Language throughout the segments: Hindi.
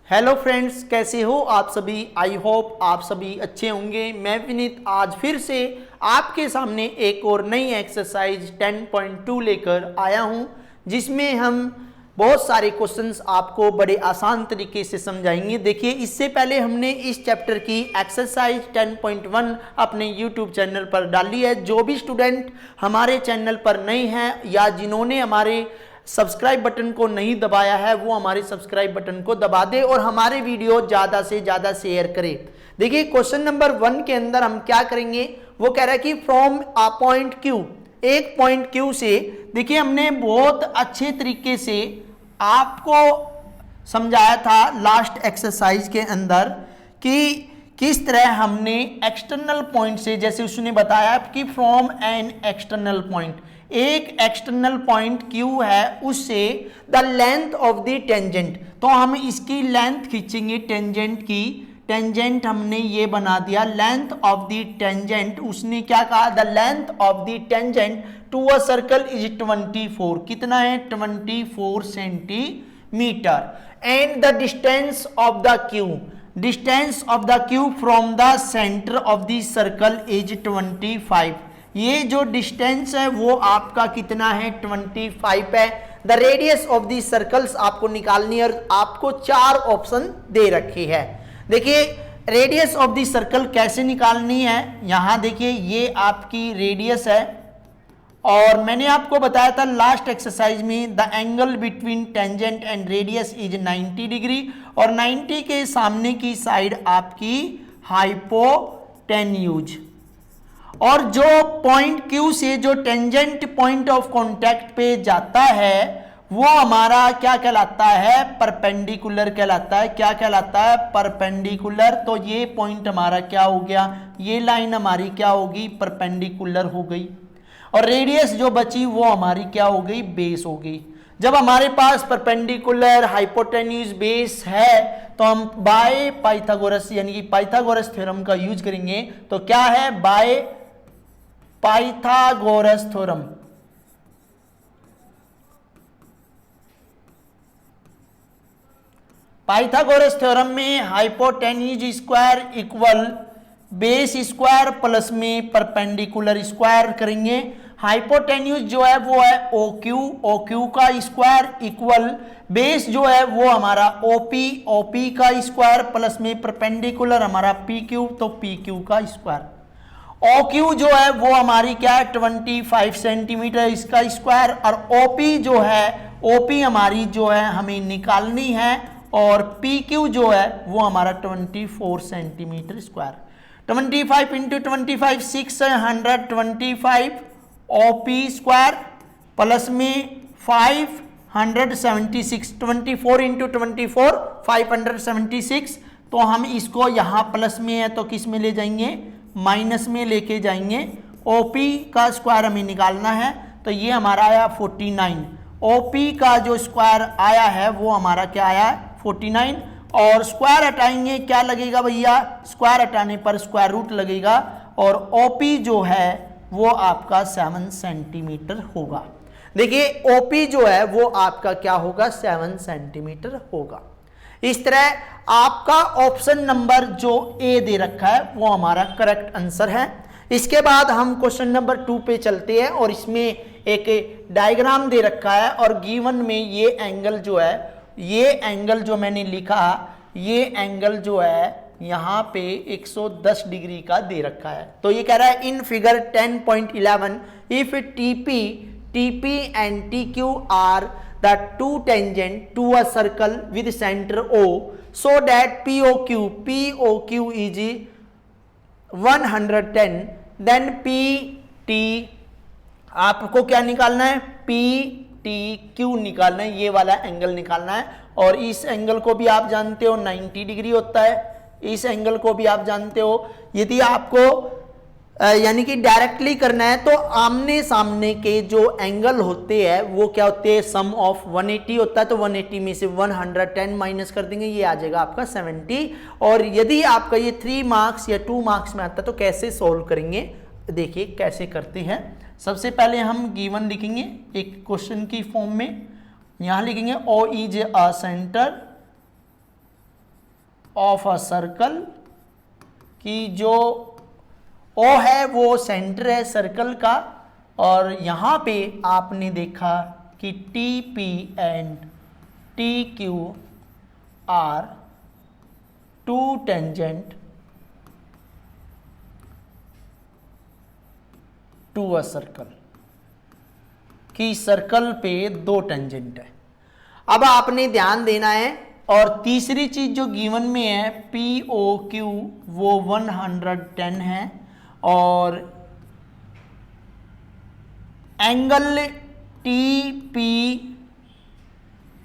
हेलो फ्रेंड्स, कैसे हो आप सभी। आई होप आप सभी अच्छे होंगे। मैं विनीत आज फिर से आपके सामने एक और नई एक्सरसाइज 10.2 लेकर आया हूं, जिसमें हम बहुत सारे क्वेश्चंस आपको बड़े आसान तरीके से समझाएंगे। देखिए, इससे पहले हमने इस चैप्टर की एक्सरसाइज 10.1 अपने यूट्यूब चैनल पर डाली है। जो भी स्टूडेंट हमारे चैनल पर नए हैं या जिन्होंने हमारे सब्सक्राइब बटन को नहीं दबाया है, वो हमारे सब्सक्राइब बटन को दबा दे और हमारे वीडियो ज्यादा से ज्यादा शेयर करे। देखिए, क्वेश्चन नंबर 1 के अंदर हम क्या करेंगे, वो कह रहा है कि फ्रॉम अ पॉइंट क्यू, एक पॉइंट क्यू से। देखिए, हमने बहुत अच्छे तरीके से आपको समझाया था लास्ट एक्सरसाइज के अंदर कि किस तरह हमने एक्सटर्नल पॉइंट से, जैसे उसने बताया कि फ्रॉम एन एक्सटर्नल पॉइंट, एक एक्सटर्नल पॉइंट Q है, उससे the length of the tangent, तो हम इसकी लेंथ खींचेंगे टेंजेंट की। टेंजेंट हमने ये बना दिया लेंथ ऑफ द टेंजेंट। उसने क्या कहा, the length of the tangent to a circle is 24। कितना है, 24 centimetre. And the distance of the Q, distance of the Q from the centre of the circle is 25। ये जो डिस्टेंस है वो आपका कितना है, 25 है। The radius of the circles आपको निकालनी है और आपको 4 ऑप्शन दे रखे हैं। देखिए, रेडियस ऑफ दी सर्कल कैसे निकालनी है, यहां देखिए ये आपकी रेडियस है और मैंने आपको बताया था लास्ट एक्सरसाइज में the angle between tangent and radius is 90 degree और 90 के सामने की साइड आपकी हाइपोटेन्यूज। और जो पॉइंट Q से जो टेंजेंट पॉइंट ऑफ कांटेक्ट पे जाता है वो हमारा क्या कहलाता है, परपेंडिकुलर कहलाता है। क्या कहलाता है, परपेंडिकुलर। तो ये पॉइंट हमारा क्या हो गया, ये लाइन हमारी क्या होगी, परपेंडिकुलर हो गई। और रेडियस जो बची वो हमारी क्या हो गई, बेस हो गई। जब हमारे पास परपेंडिकुलर, हाइपोटेन्यूज, बेस है तो हम बाय पाइथागोरस यानी कि पाइथागोरस थ्योरम का यूज करेंगे। तो क्या है, by Pythagoras theorem. Pythagoras theorem में hypotenuse square equal base square plus में परपेंडिकुलर स्क्वायर करेंगे। हाइपोटेन्यूज जो है वो है OQ का स्क्वायर इक्वल बेस जो है वो हमारा OP का स्क्वायर प्लस में परपेंडिकुलर हमारा PQ, तो PQ का स्क्वायर। OQ जो है वो हमारी क्या है, 25 सेंटीमीटर, इसका स्क्वायर। और OP जो है, OP हमारी जो है हमें निकालनी है और PQ जो है वो हमारा 24 centimetre square. 25 into 25 625 OP square plus में 576, 24 इंटू 24 576। तो हम इसको यहाँ प्लस में है तो किस में ले जाएंगे, माइनस में लेके जाएंगे। OP का स्क्वायर हमें निकालना है तो ये हमारा आया 49। OP का जो स्क्वायर आया है वो हमारा क्या आया, 49। और स्क्वायर हटाएंगे, क्या लगेगा भैया, स्क्वायर हटाने पर स्क्वायर रूट लगेगा और OP जो है वो आपका 7 सेंटीमीटर होगा। देखिए, OP जो है वो आपका क्या होगा, 7 सेंटीमीटर होगा। इस तरह आपका ऑप्शन नंबर जो ए दे रखा है वो हमारा करेक्ट आंसर है। इसके बाद हम क्वेश्चन नंबर 2 पे चलते हैं और इसमें एक डायग्राम दे रखा है और गिवन में ये एंगल जो है, ये एंगल जो मैंने लिखा, ये एंगल जो है यहाँ पे 110 डिग्री का दे रखा है। तो ये कह रहा है in figure 10.11 if TP and TQ are the two tangent to a circle with center O so that POQ is 110, then PT आपको क्या निकालना है, PTQ निकालना है, ये वाला एंगल निकालना है। और इस एंगल को भी आप जानते हो 90 डिग्री होता है, इस एंगल को भी आप जानते हो। यदि आपको यानी कि डायरेक्टली करना है तो आमने सामने के जो एंगल होते हैं वो क्या होते हैं, सम ऑफ 180 होता है। तो 180 में से 110 माइनस कर देंगे, ये आ जाएगा आपका 70। और यदि आपका ये 3 मार्क्स या 2 मार्क्स में आता है तो कैसे सोल्व करेंगे, देखिए कैसे करते हैं। सबसे पहले हम गिवन लिखेंगे एक क्वेश्चन की फॉर्म में, यहां लिखेंगे O is a centre of a circle कि जो ओ है वो सेंटर है सर्कल का, और यहाँ पे आपने देखा कि T P and T Q are two tangent to a circle, कि सर्कल पे दो टेंजेंट है। अब आपने ध्यान देना है, और तीसरी चीज जो गिवन में है पी ओ क्यू वो 110 है, और एंगल टी पी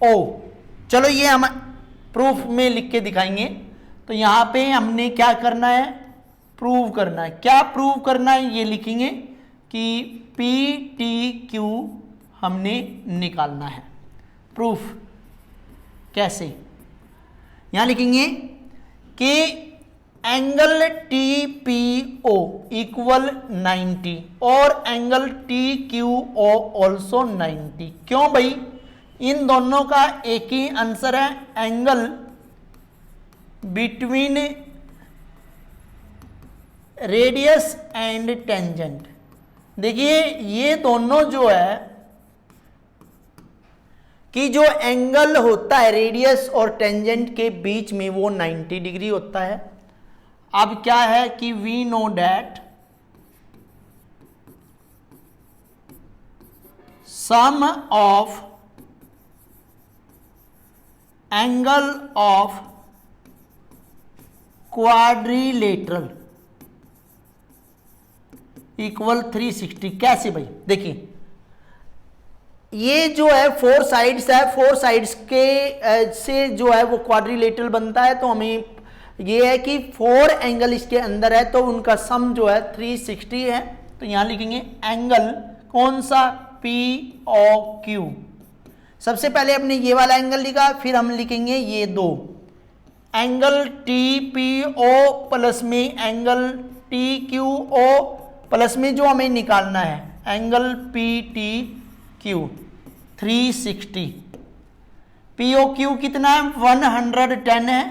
ओ, चलो ये हम प्रूफ में लिख के दिखाएंगे। तो यहां पे हमने क्या करना है, प्रूव करना है। क्या प्रूव करना है ये लिखेंगे कि पी टी क्यू हमने निकालना है। प्रूफ कैसे, यहां लिखेंगे कि angle T P O equal 90 और angle T Q O also 90। क्यों भाई, इन दोनों का एक ही आंसर है, angle between radius and tangent. देखिए ये दोनों जो है कि जो एंगल होता है रेडियस और टेंजेंट के बीच में वो 90 डिग्री होता है। अब क्या है कि we know that sum of angle of quadrilateral equal 360। कैसे भाई, देखिए ये जो है फोर साइड्स है, फोर साइड्स के से जो है वो क्वाड्रिलेटरल बनता है। तो हमें ये है कि फोर एंगल इसके अंदर है तो उनका सम जो है 360 है। तो यहां लिखेंगे एंगल कौन सा, पी ओ क्यू। सबसे पहले हमने ये वाला एंगल लिखा, फिर हम लिखेंगे ये दो angle T P O plus में angle T Q O plus में जो हमें निकालना है angle P T Q 360। P O Q कितना है, 110 है।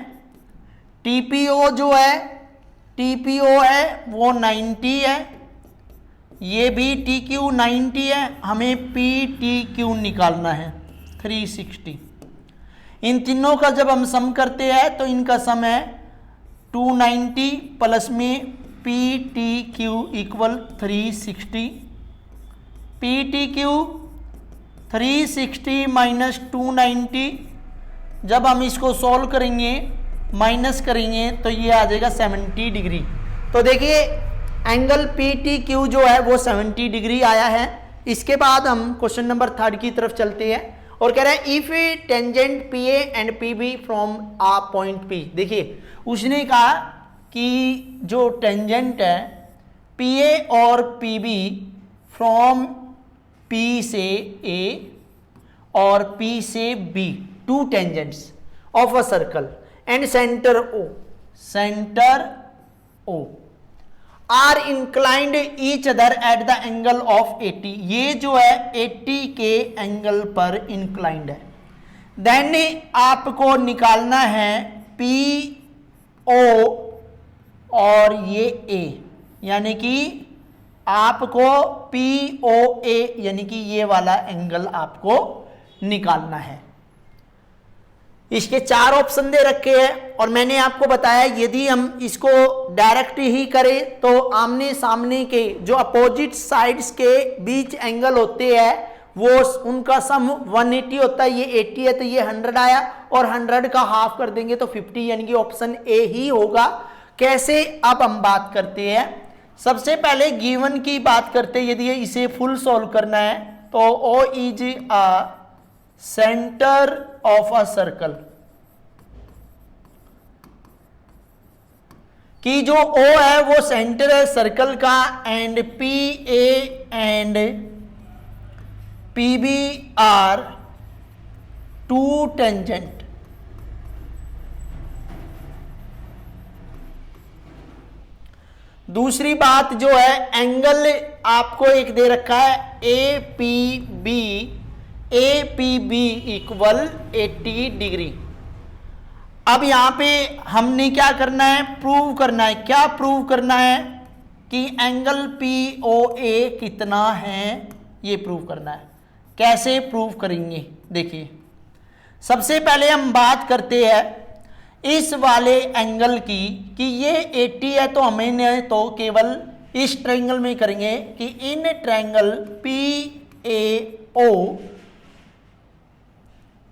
टी पी ओ जो है, टी पी ओ है वो 90 है, ये भी टी क्यू 90 है। हमें पी टी क्यू निकालना है 360। इन तीनों का जब हम सम करते हैं तो इनका सम है 290 प्लस में P T Q equal 360। P T Q 360 minus 290, जब हम इसको सॉल्व करेंगे माइनस करेंगे तो ये आ जाएगा 70 डिग्री। तो देखिए एंगल पी टी क्यू जो है वो 70 डिग्री आया है। इसके बाद हम क्वेश्चन नंबर 3 की तरफ चलते हैं और कह रहा है if a tangent P A and P B from a point P. देखिए उसने कहा कि जो टेंजेंट है पी ए और पी बी फ्रॉम पी से ए और पी से B, two tangents of a circle and centre O are inclined each other at the angle of 80। ये जो है 80 के एंगल पर इंक्लाइंड है। देन आपको निकालना है पी ओ और ये ए, यानी कि आपको पी ओ ए यानी कि ये वाला एंगल आपको निकालना है। इसके 4 ऑप्शन दे रखे हैं और मैंने आपको बताया यदि हम इसको डायरेक्ट ही करें तो आमने सामने के जो अपोजिट साइड्स के बीच एंगल होते हैं वो उनका सम 180 होता है। ये 80 है तो ये 100 आया और 100 का हाफ कर देंगे तो 50, यानी कि ऑप्शन ए ही होगा। कैसे, अब हम बात करते हैं। सबसे पहले गिवन की बात करते हैं। यदि इसे फुल सॉल्व करना है तो O is a centre of a circle, कि जो O है वो सेंटर है सर्कल का, and P A and P B are two tangent. दूसरी बात जो है एंगल आपको एक दे रखा है A P B equal 80 degree. अब यहां पे हमने क्या करना है, प्रूव करना है। क्या प्रूव करना है कि एंगल POA कितना है, ये प्रूव करना है। कैसे प्रूव करेंगे, देखिए सबसे पहले हम बात करते हैं इस वाले एंगल की कि ये 80 है, तो हमें तो केवल इस ट्रायंगल में करेंगे कि in triangle PAO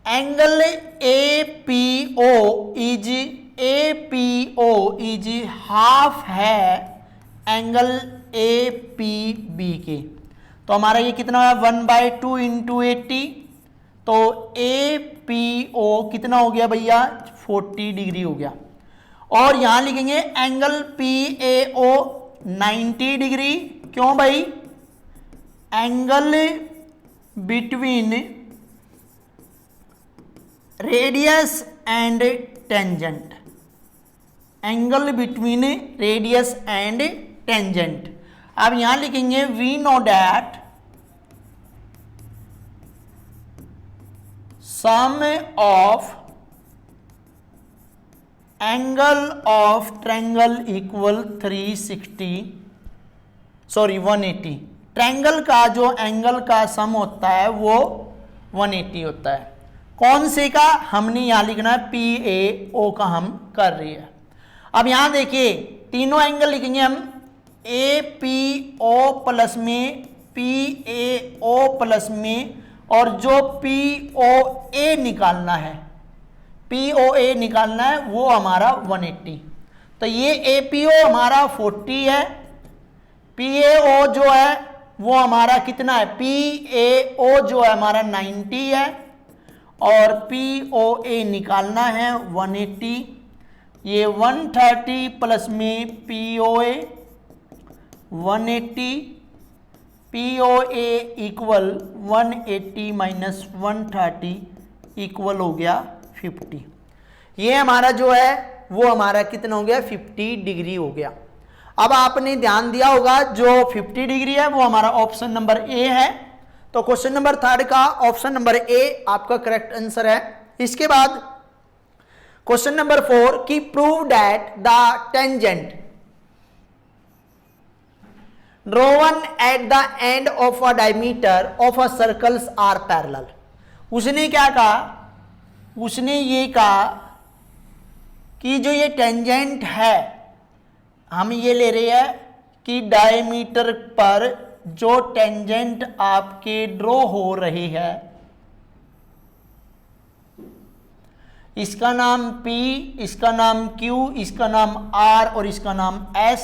angle APO is half है एंगल APB के। तो हमारा ये कितना है 1/2 इंटू 80, तो APO कितना हो गया भैया 40 डिग्री हो गया। और यहां लिखेंगे एंगल PAO 90 डिग्री। क्यों भाई, angle between radius and tangent, angle between radius and tangent. अब यहां लिखेंगे we know that sum of angle of triangle equal 180। Triangle का जो एंगल का सम होता है वो 180 होता है। कौन से का, हमने यहां लिखना है PAO का हम कर रहे हैं। अब यहां देखिए तीनों एंगल लिखेंगे हम APO प्लस में PAO प्लस में, और जो POA निकालना है, POA निकालना है वो हमारा 180। तो ये APO हमारा 40 है, PAO जो है वो हमारा कितना है, PAO जो है हमारा 90 है, और POA निकालना है 180। ये 130 प्लस में POA 180, POA equal 180 minus 130 equal हो गया 50। ये हमारा जो है वो हमारा कितना हो गया 50 डिग्री हो गया। अब आपने ध्यान दिया होगा जो 50 डिग्री है वो हमारा ऑप्शन नंबर ए है। तो क्वेश्चन नंबर 3 का ऑप्शन नंबर ए आपका करेक्ट आंसर है। इसके बाद क्वेश्चन नंबर 4 की prove that the tangent drawn at the end of a diameter of a circles are parallel. उसने क्या कहा, उसने ये कहा कि जो ये टेंजेंट है, हम ये ले रहे हैं कि डायमीटर पर जो टेंजेंट आपके ड्रॉ हो रही है, इसका नाम P, इसका नाम Q, इसका नाम R और इसका नाम S।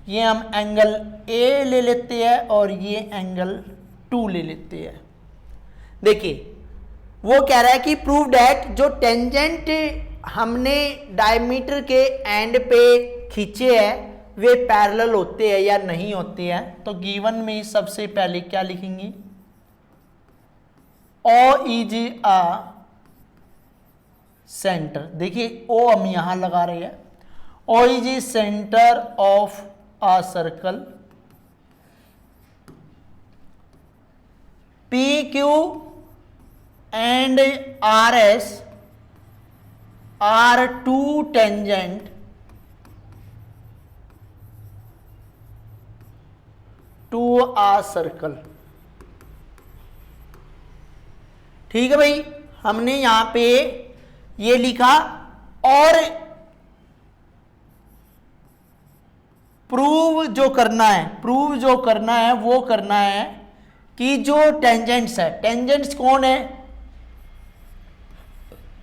ये हम एंगल A ले लेते हैं और ये एंगल 2 ले लेते हैं। देखिए वो कह रहा है कि प्रूव डैट जो टेंजेंट हमने डायमीटर के एंड पे खींचे हैं वे पैरेलल होते हैं या नहीं होते हैं। तो गिवन में सबसे पहले क्या लिखेंगे, O इज अ सेंटर। देखिए O हम यहां लगा रहे हैं, O is a centre of a circle, PQ and RS are two tangent to a circle। ठीक है भाई, हमने यहां पे ये लिखा। और प्रूव जो करना है, प्रूव जो करना है वो करना है कि जो टेंजेंट्स है, टेंजेंट्स कौन है,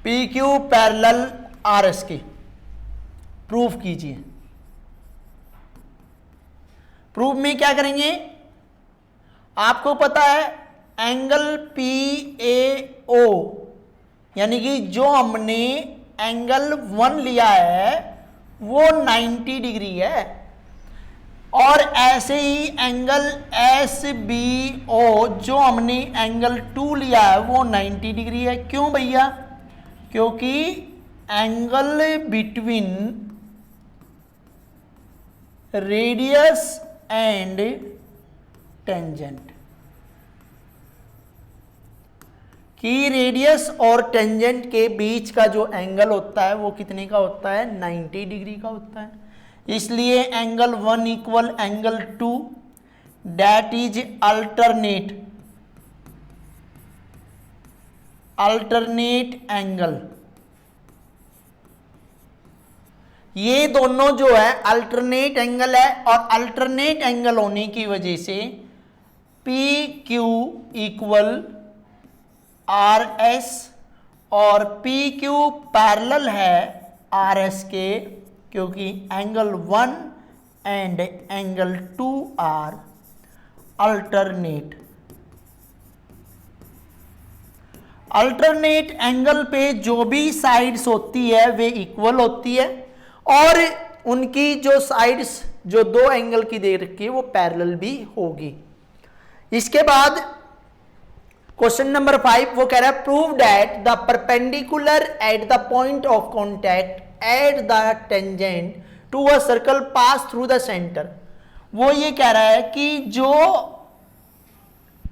PQ पैरेलल RS के, प्रूफ कीजिए। प्रूफ में क्या करेंगे, आपको पता है एंगल PAO यानी कि जो हमने एंगल 1 लिया है वो 90 डिग्री है, और ऐसे ही एंगल SBO जो हमने एंगल 2 लिया है वो 90 डिग्री है। क्यों भैया, क्योंकि angle between radius and tangent, कि रेडियस और टेंजेंट के बीच का जो एंगल होता है वो कितने का होता है, 90 डिग्री का होता है। इसलिए angle 1 equal angle 2 that is alternate angle. ये दोनों जो है अल्टरनेट एंगल है, और अल्टरनेट एंगल होने की वजह से P Q equal R S, और पी क्यू पैरेलल है आर एस के, क्योंकि angle 1 and angle 2 are alternate. Alternate angle पे जो भी साइड्स होती है वे इक्वल होती है, और उनकी जो साइड्स जो दो एंगल की दे रखी है वो पैरेलल भी होगी। इसके बाद क्वेश्चन नंबर 5 वो कह रहा है prove that the perpendicular at the point of contact at the tangent to a circle pass through the centre. वो ये कह रहा है कि जो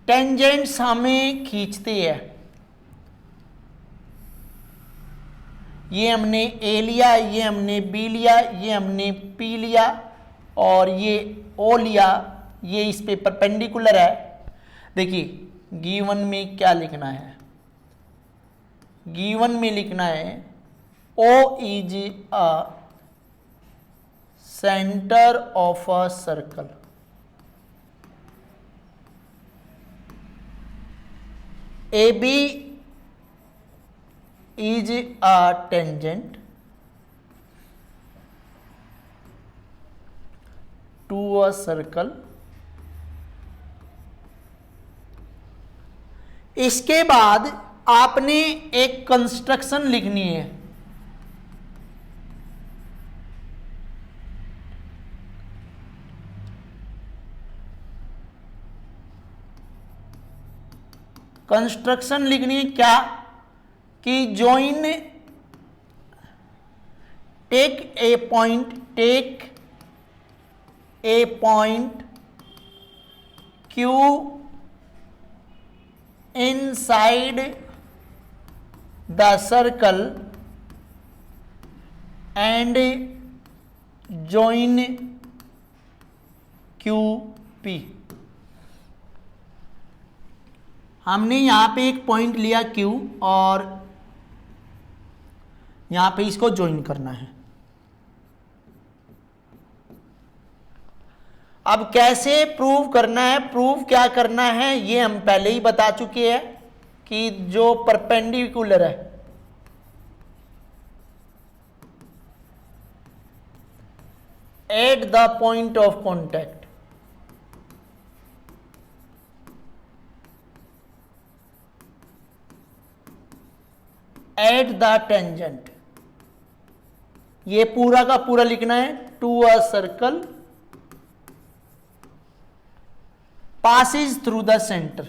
टेंजेंट्स हमें खींचते हैं, ये हमने ए लिया, ये हमने बी लिया, ये हमने पी लिया, और ये ओ लिया, ये इस पे परपेंडिकुलर है। देखिए गिवन में क्या लिखना है, गिवन में लिखना है O is a centre of a circle, A B is a tangent to a circle। इसके बाद आपने एक कंस्ट्रक्शन लिखनी है। कंस्ट्रक्शन लिखनी है क्या कि join take a point Q inside the circle and join QP। हमने यहां पे एक पॉइंट लिया Q और यहां पे इसको ज्वाइन करना है। अब कैसे प्रूव करना है, प्रूव क्या करना है ये हम पहले ही बता चुके हैं कि जो परपेंडिकुलर है at the point of contact, at the tangent, ये पूरा का पूरा लिखना है to a circle passes through the center।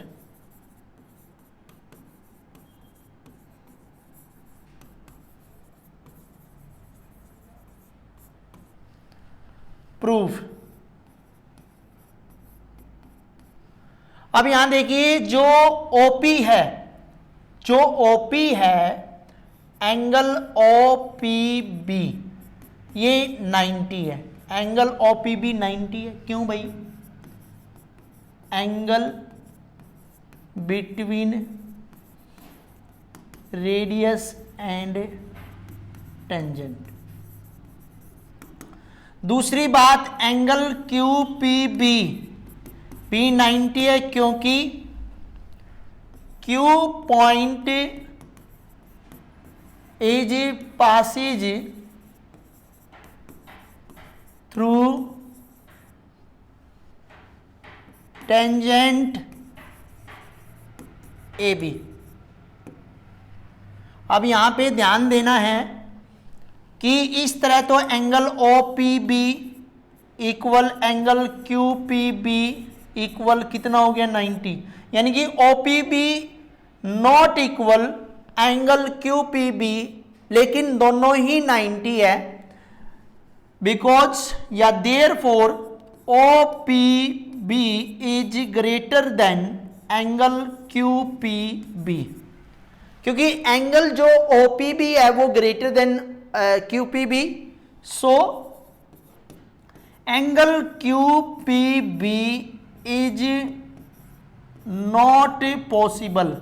Proof. अब यहां देखिए जो ओपी है, जो ओपी है एंगल ओपीबी ये 90 है, एंगल ओपीबी 90 है। क्यों भाई? Angle between radius and tangent. दूसरी बात एंगल क्यूपीबी भी 90 है क्योंकि Q point is passes through tangent A B. अब यहां पे ध्यान देना है कि इस तरह तो angle O P B equal angle Q P B equal कितना हो गया 90, यानी कि O P B not equal angle Q P B, लेकिन दोनों ही 90 है बिकॉज या therefore O P B is greater than angle Q P B. क्योंकि एंगल जो OPB है वो greater than QPB, so angle QPB is not possible.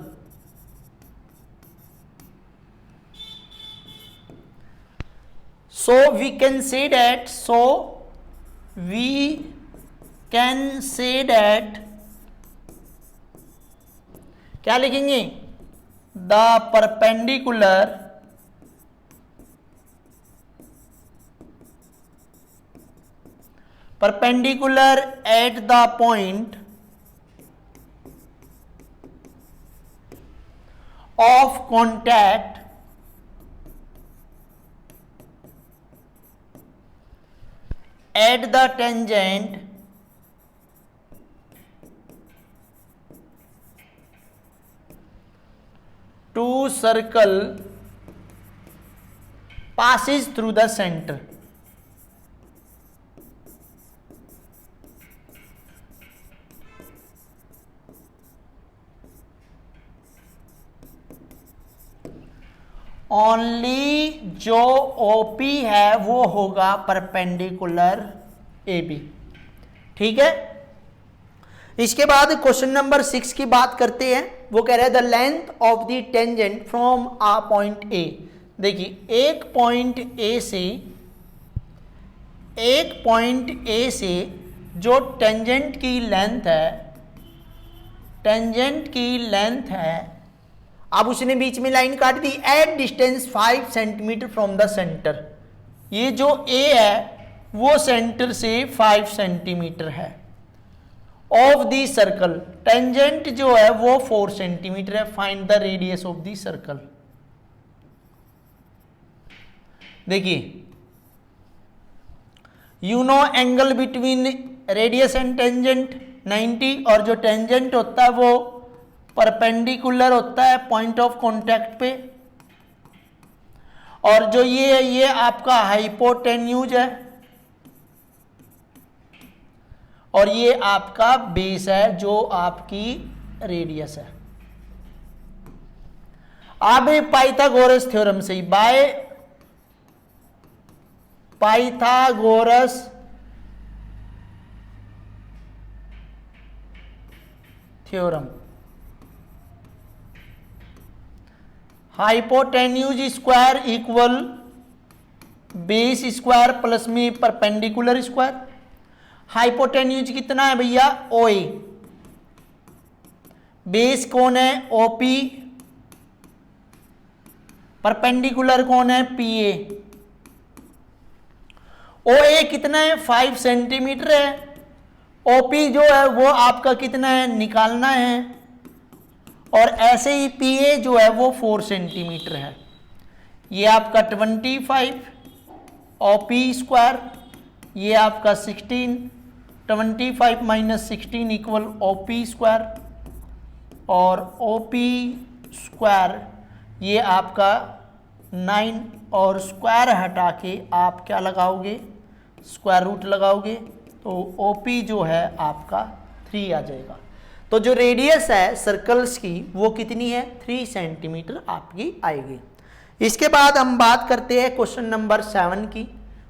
So we can say that, क्या लिखेंगे, the perpendicular at the point of contact at the tangent to circle passes through the center। Only जो OP है वो होगा परपेंडिकुलर AB। ठीक है, इसके बाद क्वेश्चन नंबर 6 की बात करते हैं। वो कह रहा है the length of the tangent from a point A। देखिए एक पॉइंट A से जो टेंजेंट की लेंथ है, अब उसने बीच में लाइन काट दी at distance 5 centimetre from the centre. ये जो A है वो सेंटर से 5 सेंटीमीटर है। ऑफ द सर्कल, टेंजेंट जो है वो 4 सेंटीमीटर है। Find the radius of the circle. देखिए you know angle between radius and tangent 90, और जो टेंजेंट होता है वो परपेंडिकुलर होता है पॉइंट ऑफ कांटेक्ट पे, और जो ये है ये आपका हाइपोटेन्यूज है, और ये आपका बेस है जो आपकी रेडियस है। अब पाइथागोरस थ्योरम से, bye Pythagoras theorem, hypotenuse square equal base square plus में परपेंडिकुलर स्क्वायर। हाइपोटेन्यूज कितना है भैया, OA। बेस कौन है, OP। परपेंडिकुलर कौन है, PA। OA कितना है, 5 सेंटीमीटर है। OP जो है वो आपका कितना है, निकालना है, और ऐसे ही PA जो है वो 4 सेंटीमीटर है। ये आपका 25 OP स्क्वायर, ये आपका 16, 25 माइनस 16 इक्वल OP स्क्वायर, और OP स्क्वायर ये आपका 9, और स्क्वायर हटा के आप क्या लगाओगे, स्क्वायर रूट लगाओगे, तो OP जो है आपका 3 आ जाएगा। तो जो रेडियस है सर्कल्स की वो कितनी है, 3 सेंटीमीटर आपकी आएगी। इसके बाद हम बात करते हैं क्वेश्चन नंबर 7 की।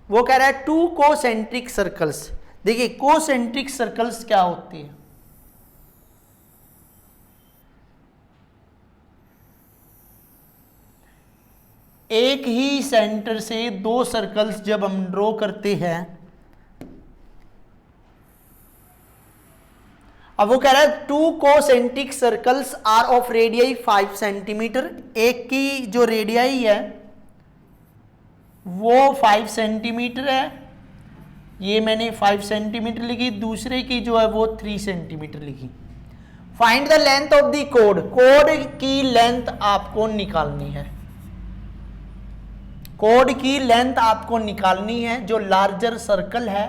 वो कह रहा है 2 कोसेंट्रिक सर्कल्स। देखिए कोसेंट्रिक सर्कल्स क्या होती है, एक ही सेंटर से 2 सर्कल्स जब हम ड्रॉ करते हैं। अब वो कह रहा है 2 concentric circles are of radii 5 centimetre. एक की जो रेडियाई है वो 5 सेंटीमीटर है, ये मैंने 5 सेंटीमीटर लिखी, दूसरे की जो है वो 3 सेंटीमीटर लिखी। Find the length of the code, code की लेंथ आपको निकालनी है। कोड की लेंथ आपको निकालनी है। जो लार्जर सर्कल है,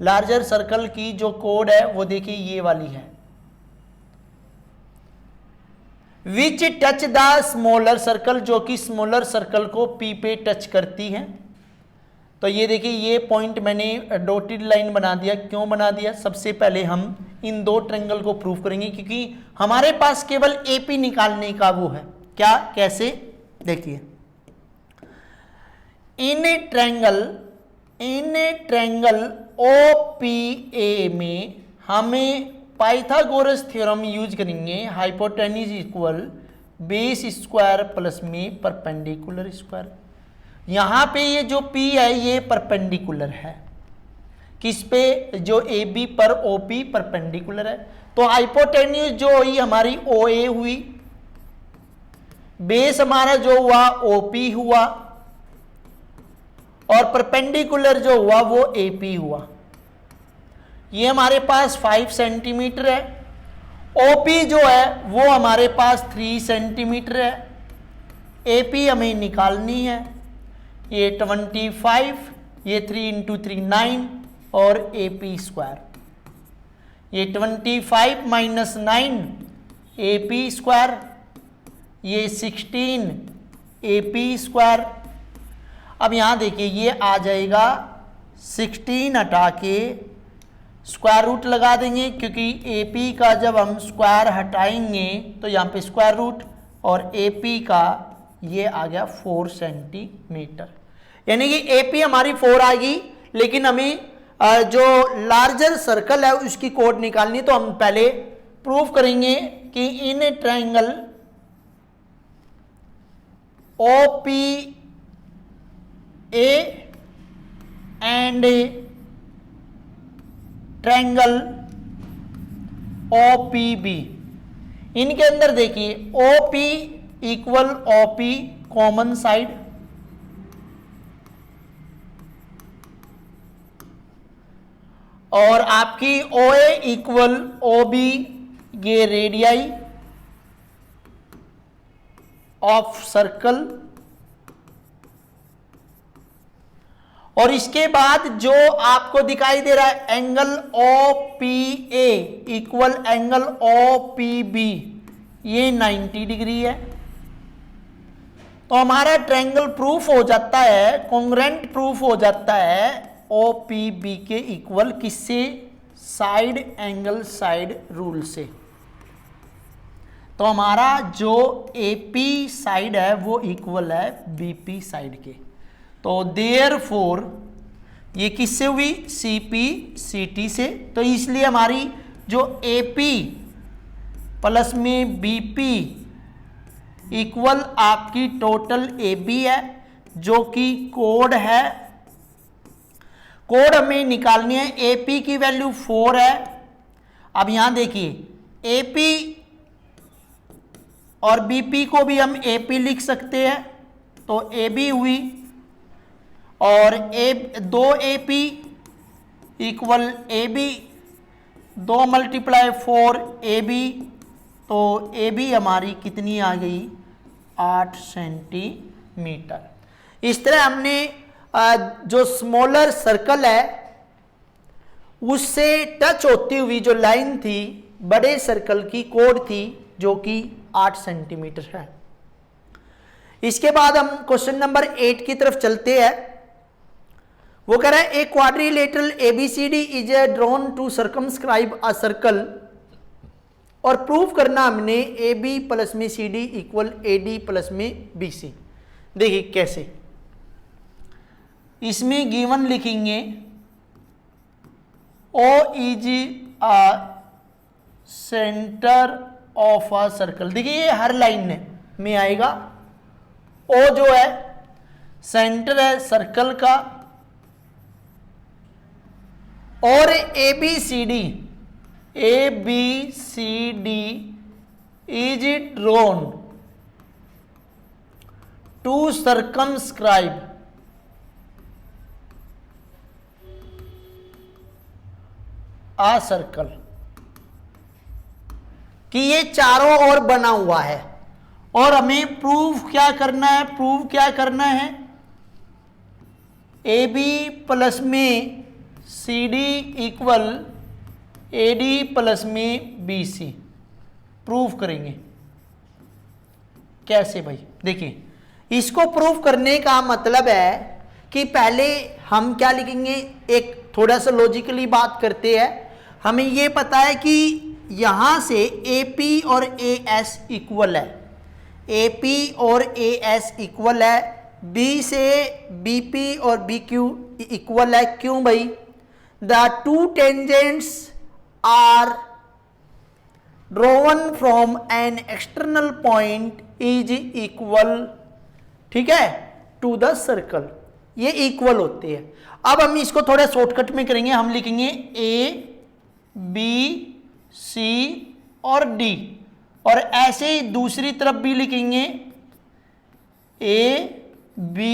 लार्जर सर्कल की जो कोड है वो देखिए ये वाली है, विच टच द स्मॉलर सर्कल, जो कि स्मॉलर सर्कल को P पे टच करती है। तो ये देखिए ये पॉइंट मैंने डॉटेड लाइन बना दिया। क्यों बना दिया, सबसे पहले हम इन 2 ट्रायंगल को प्रूव करेंगे, क्योंकि हमारे पास केवल AP निकालने का वो है, क्या, कैसे, देखिए, इन ए ट्रायंगल OPA में हमें पाइथागोरस थ्योरम यूज करेंगे, hypotenuse equal base square plus में परपेंडिकुलर स्क्वायर। यहाँ पे ये जो P है ये परपेंडिकुलर है, किस पे, जो AB पर OP परपेंडिकुलर है, तो हाइपोटेन्यूज जो हुई हमारी OA हुई, बेस हमारा जो हुआ OP हुआ, और परपेंडिकुलर जो हुआ वो AP हुआ। ये हमारे पास 5 सेंटीमीटर है, OP जो है वो हमारे पास 3 सेंटीमीटर है, AP हमें निकालनी है, ये 25, ये 3 × 3 9 और AP स्क्वायर, ये 25 - 9 AP स्क्वायर, ये 16 AP स्क्वायर। अब यहाँ देखिए ये आ जाएगा 16 हटा के स्क्वायर रूट लगा देंगे, क्योंकि AP का जब हम स्क्वायर हटाएंगे तो यहाँ पे स्क्वायर रूट, और AP का ये आ गया 4 सेंटीमीटर, यानी कि AP हमारी 4 आ गई, लेकिन हमें जो लार्जर सर्कल है उसकी कोड निकालनी, तो हम पहले प्रूफ करेंगे कि in a triangle OPA and triangle OPB, इनके अंदर देखिए OP equal OP common side, और आपकी OA इक्वल OB, ये रेडियाई ऑफ सर्कल, और इसके बाद जो आपको दिखाई दे रहा है angle OPA equal angle OPB, ये 90 डिग्री है। तो हमारा ट्रायंगल प्रूफ हो जाता है, कॉन्ग्रुएंट प्रूफ हो जाता है OPB के इक्वल, किससे, साइड एंगल साइड रूल से। तो हमारा जो AP साइड है वो इक्वल है BP साइड के, तो देयरफॉर ये किससे हुई, CP CT से, तो इसलिए हमारी जो AP प्लस में BP इक्वल आपकी टोटल AB है, जो कि कोड है, कोड हमें निकालनी है, AP की वैल्यू 4 है। अब यहां देखिए AP और BP को भी हम AP लिख सकते हैं, तो AB हुई, और 2 AP इक्वल AB, 2 × 4 AB, तो AB हमारी कितनी आ गई, 8 सेंटीमीटर। इस तरह हमने जो स्मॉलर सर्कल है उससे टच होती हुई जो लाइन थी बड़े सर्कल की कोड थी, जो कि 8 सेंटीमीटर है। इसके बाद हम क्वेश्चन नंबर 8 की तरफ चलते हैं। वो कह रहा है a quadrilateral ABCD is drawn to circumscribe a circle, और प्रूव करना हमने AB प्लस में CD इक्वल AD प्लस में BC। देखिए कैसे, इसमें गिवन लिखेंगे O is a centre of a circle. देखिए ये हर लाइन में आएगा, O जो है सेंटर है सर्कल का, और ABCD is drawn to circumscribe a circle, कि ये चारों ओर बना हुआ है, और हमें प्रूफ क्या करना है, प्रूफ क्या करना है, AB प्लस में CD इक्वल AD प्लस में BC प्रूफ करेंगे। कैसे भाई, देखिए इसको प्रूफ करने का मतलब है कि पहले हम क्या लिखेंगे, एक थोड़ा सा लॉजिकली बात करते हैं। हमें ये पता है कि यहां से AP और AS इक्वल है, AP और AS इक्वल है, B से BP और BQ इक्वल है। क्यों भाई? The two tangents are drawn from an external point is equal, ठीक है, टू द सर्कल, ये इक्वल होते हैं। अब हम इसको थोड़ा शॉर्टकट में करेंगे, हम लिखेंगे A B C और D, और ऐसे ही दूसरी तरफ भी लिखेंगे A B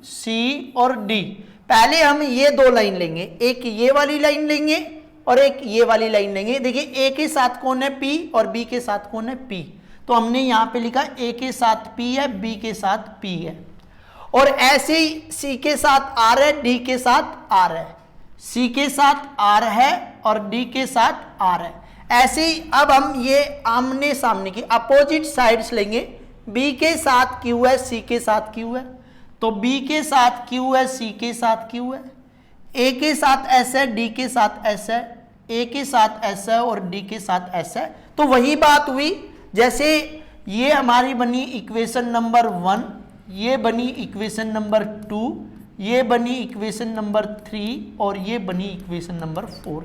C और D। पहले हम ये दो लाइन लेंगे, एक ये वाली लाइन लेंगे और एक ये वाली लाइन लेंगे। देखिए A के साथ कौन है P और B के साथ कौन है P, तो हमने यहां पे लिखा A के साथ P है, B के साथ P है, और ऐसे ही C के साथ R है, D के साथ R है, C के साथ R है और D के साथ R है। ऐसे ही अब हम ये आमने सामने की अपोजिट साइड्स लेंगे। B के साथ Q है, C के साथ Q है, तो B के साथ Q है, C के साथ Q है, A के साथ S है, D के साथ S है, A के साथ S है और D के साथ S है। तो वही बात हुई, जैसे ये हमारी बनी इक्वेशन नंबर 1, ये बनी इक्वेशन नंबर 2, ये बनी इक्वेशन नंबर 3 और ये बनी इक्वेशन नंबर 4।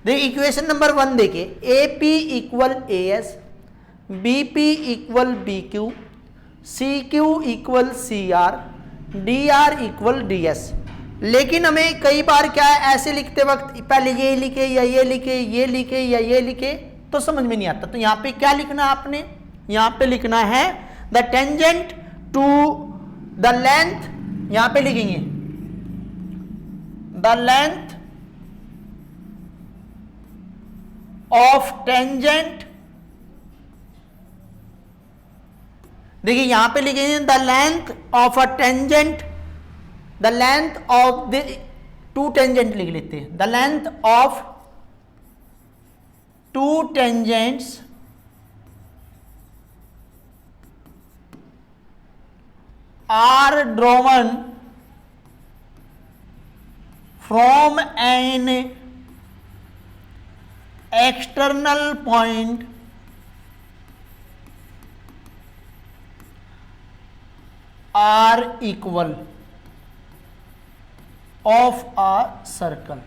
देखिए इक्वेशन नंबर 1 देखिए, AP equal AS, BP equal BQ, CQ equal CR, DR equal DS। लेकिन हमें कई बार क्या है, ऐसे लिखते वक्त पहले ये लिखे या ये लिखे, ये लिखे या ये लिखे, तो समझ में नहीं आता। तो यहाँ पे क्या लिखना है आपने, यहाँ पे लिखना है the tangent to the length, यहां पे लिखेंगे द लेंथ ऑफ टेंजेंट। देखिए यहां पे लिखेंगे the length of a tangent, the length of the two tangent लिख लेते हैं, the length of to tangents are drawn from an external point are equal of a circle।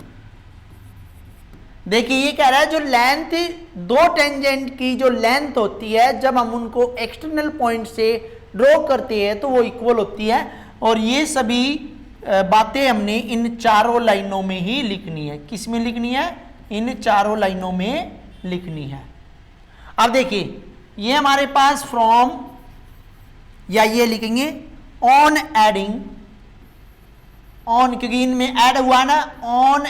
देखिए ये कह रहा है जो लेंथ दो टेंजेंट की जो लेंथ होती है जब हम उनको एक्सटर्नल पॉइंट से ड्रॉ करते हैं तो वो इक्वल होती है, और ये सभी बातें हमने इन चारों लाइनों में ही लिखनी है। किस में लिखनी है? इन चारों लाइनों में लिखनी है। अब देखिए ये हमारे पास फ्रॉम, या ये लिखेंगे ऑन एडिंग, ऑन क्योंकि इनमें ऐड हुआ ना, on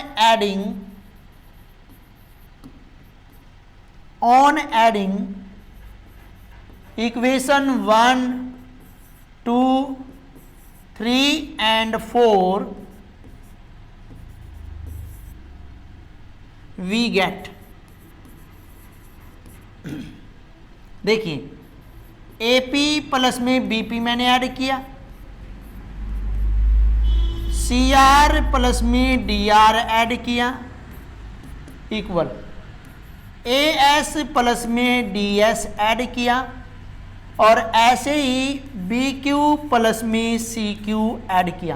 adding equation 1 2 3 and 4 we get, देखिए AP प्लस में BP मैंने ऐड किया, CR प्लस में DR ऐड किया इक्वल, AS प्लस में DS ऐड किया, और ऐसे ही BQ प्लस में CQ ऐड किया।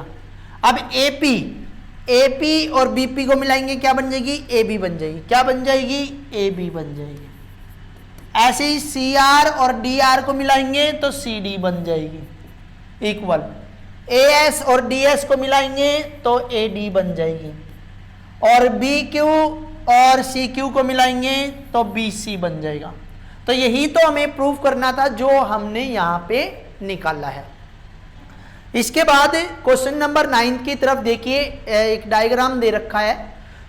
अब AP और BP को मिलाएंगे, क्या बन जाएगी? AB बन जाएगी। क्या बन जाएगी? AB बन जाएगी। ऐसे ही CR और DR को मिलाएंगे तो CD बन जाएगी इक्वल, AS और DS को मिलाएंगे तो AD बन जाएगी, और BQ और CQ को मिलाएंगे तो BC बन जाएगा। तो यही तो हमें प्रूव करना था जो हमने यहां पे निकाला है। इसके बाद क्वेश्चन नंबर 9 की तरफ देखिए, एक डायग्राम दे रखा है।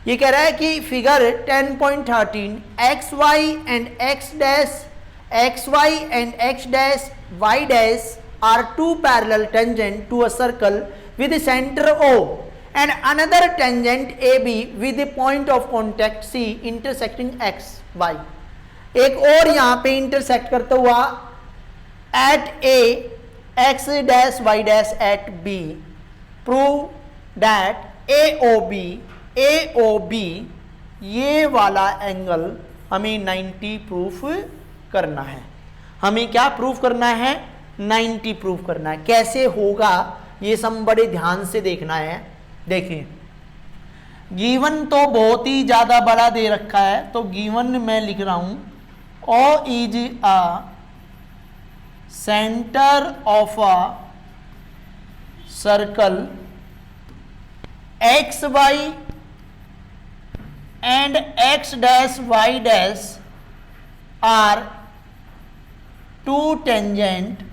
ये कह रहा है कि figure 10.13 XY and X dash, XY and X dash Y dash are two parallel tangent to a circle with center O and another tangent AB with the point of contact C intersecting X Y। एक और यहां पे इंटरसेक्ट करता हुआ at A X dash Y dash at B, prove that AOB ये वाला एंगल हमें 90 प्रूफ करना है। हमें क्या प्रूफ करना है? 90 प्रूव करना है। कैसे होगा ये सब बड़े ध्यान से देखना है। देखिए गिवन तो बहुत ही ज्यादा बड़ा दे रखा है, तो गिवन मैं लिख रहा हूं O is a centre of a circle X Y and X dash Y dash are two tangent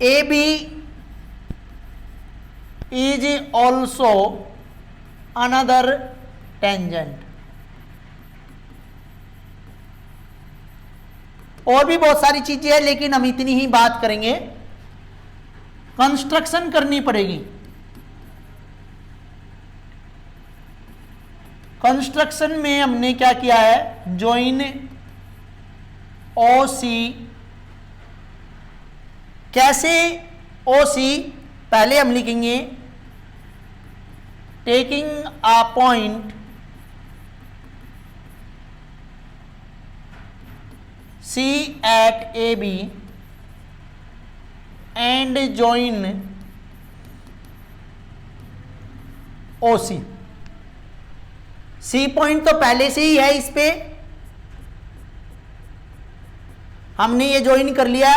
A B is also another tangent। और भी बहुत सारी चीजें हैं लेकिन हम इतनी ही बात करेंगे। कंस्ट्रक्शन करनी पड़ेगी। कंस्ट्रक्शन में हमने क्या किया है, जॉइन ओ सी। कैसे ओ सी, पहले हम लिखेंगे taking a point C at A B and join O C. C point तो पहले से ही है, इस पे हमने ये ज्वाइन कर लिया।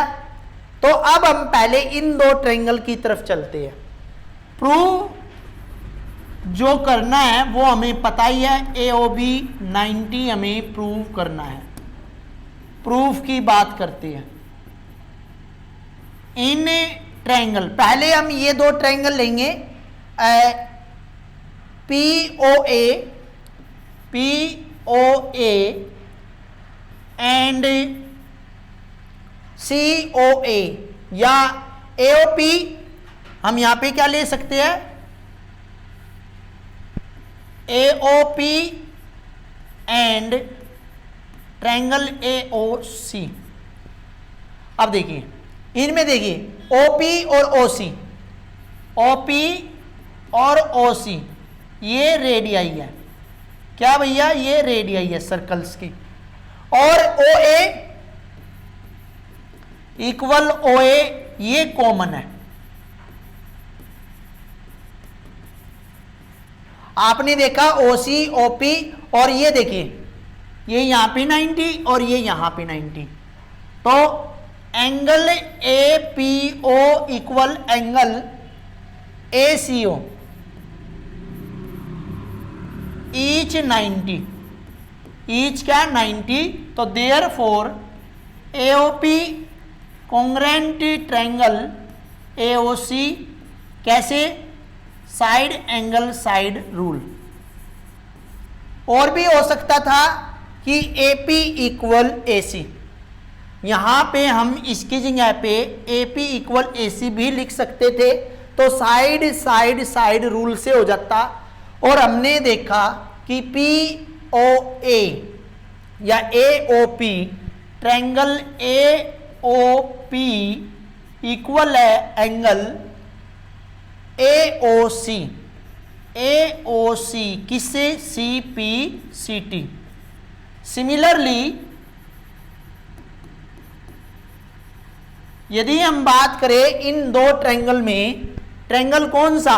तो अब हम पहले इन दो ट्रायंगल की तरफ चलते हैं। प्रूव जो करना है वो हमें पता ही है, AOB 90 हमें प्रूव करना है। प्रूफ की बात करते हैं। इन ट्रायंगल, पहले हम ये दो ट्रायंगल लेंगे, POA एंड COA या AOP। हम यहां पे क्या ले सकते हैं, AOP एंड ट्रायंगल AOC। अब देखिए इनमें देखिए OP और OC, OP और OC ये रेडियाई है। क्या भैया, ये रेडियाई है सर्कल्स की। और OA इक्वल OA ये कॉमन है। आपने देखा OC OP, और ये देखिए ये यहां पे 90 और ये यहां पे 90। तो angle APO equal angle ACO each 90, each क्या 90। तो therefore AOP congruent triangle AOC कैसे, साइड एंगल साइड रूल। और भी हो सकता था कि AP इक्वल AC, यहां पे हम इसकी जगह पे AP इक्वल AC भी लिख सकते थे, तो साइड साइड साइड रूल से हो जाता। और हमने देखा कि POA या AOP ट्रायंगल AOP इक्वल है एंगल AOC, AOC किससे, CPCT। सिमिलरली यदि हम बात करें इन दो ट्रायंगल में, ट्रायंगल कौन सा,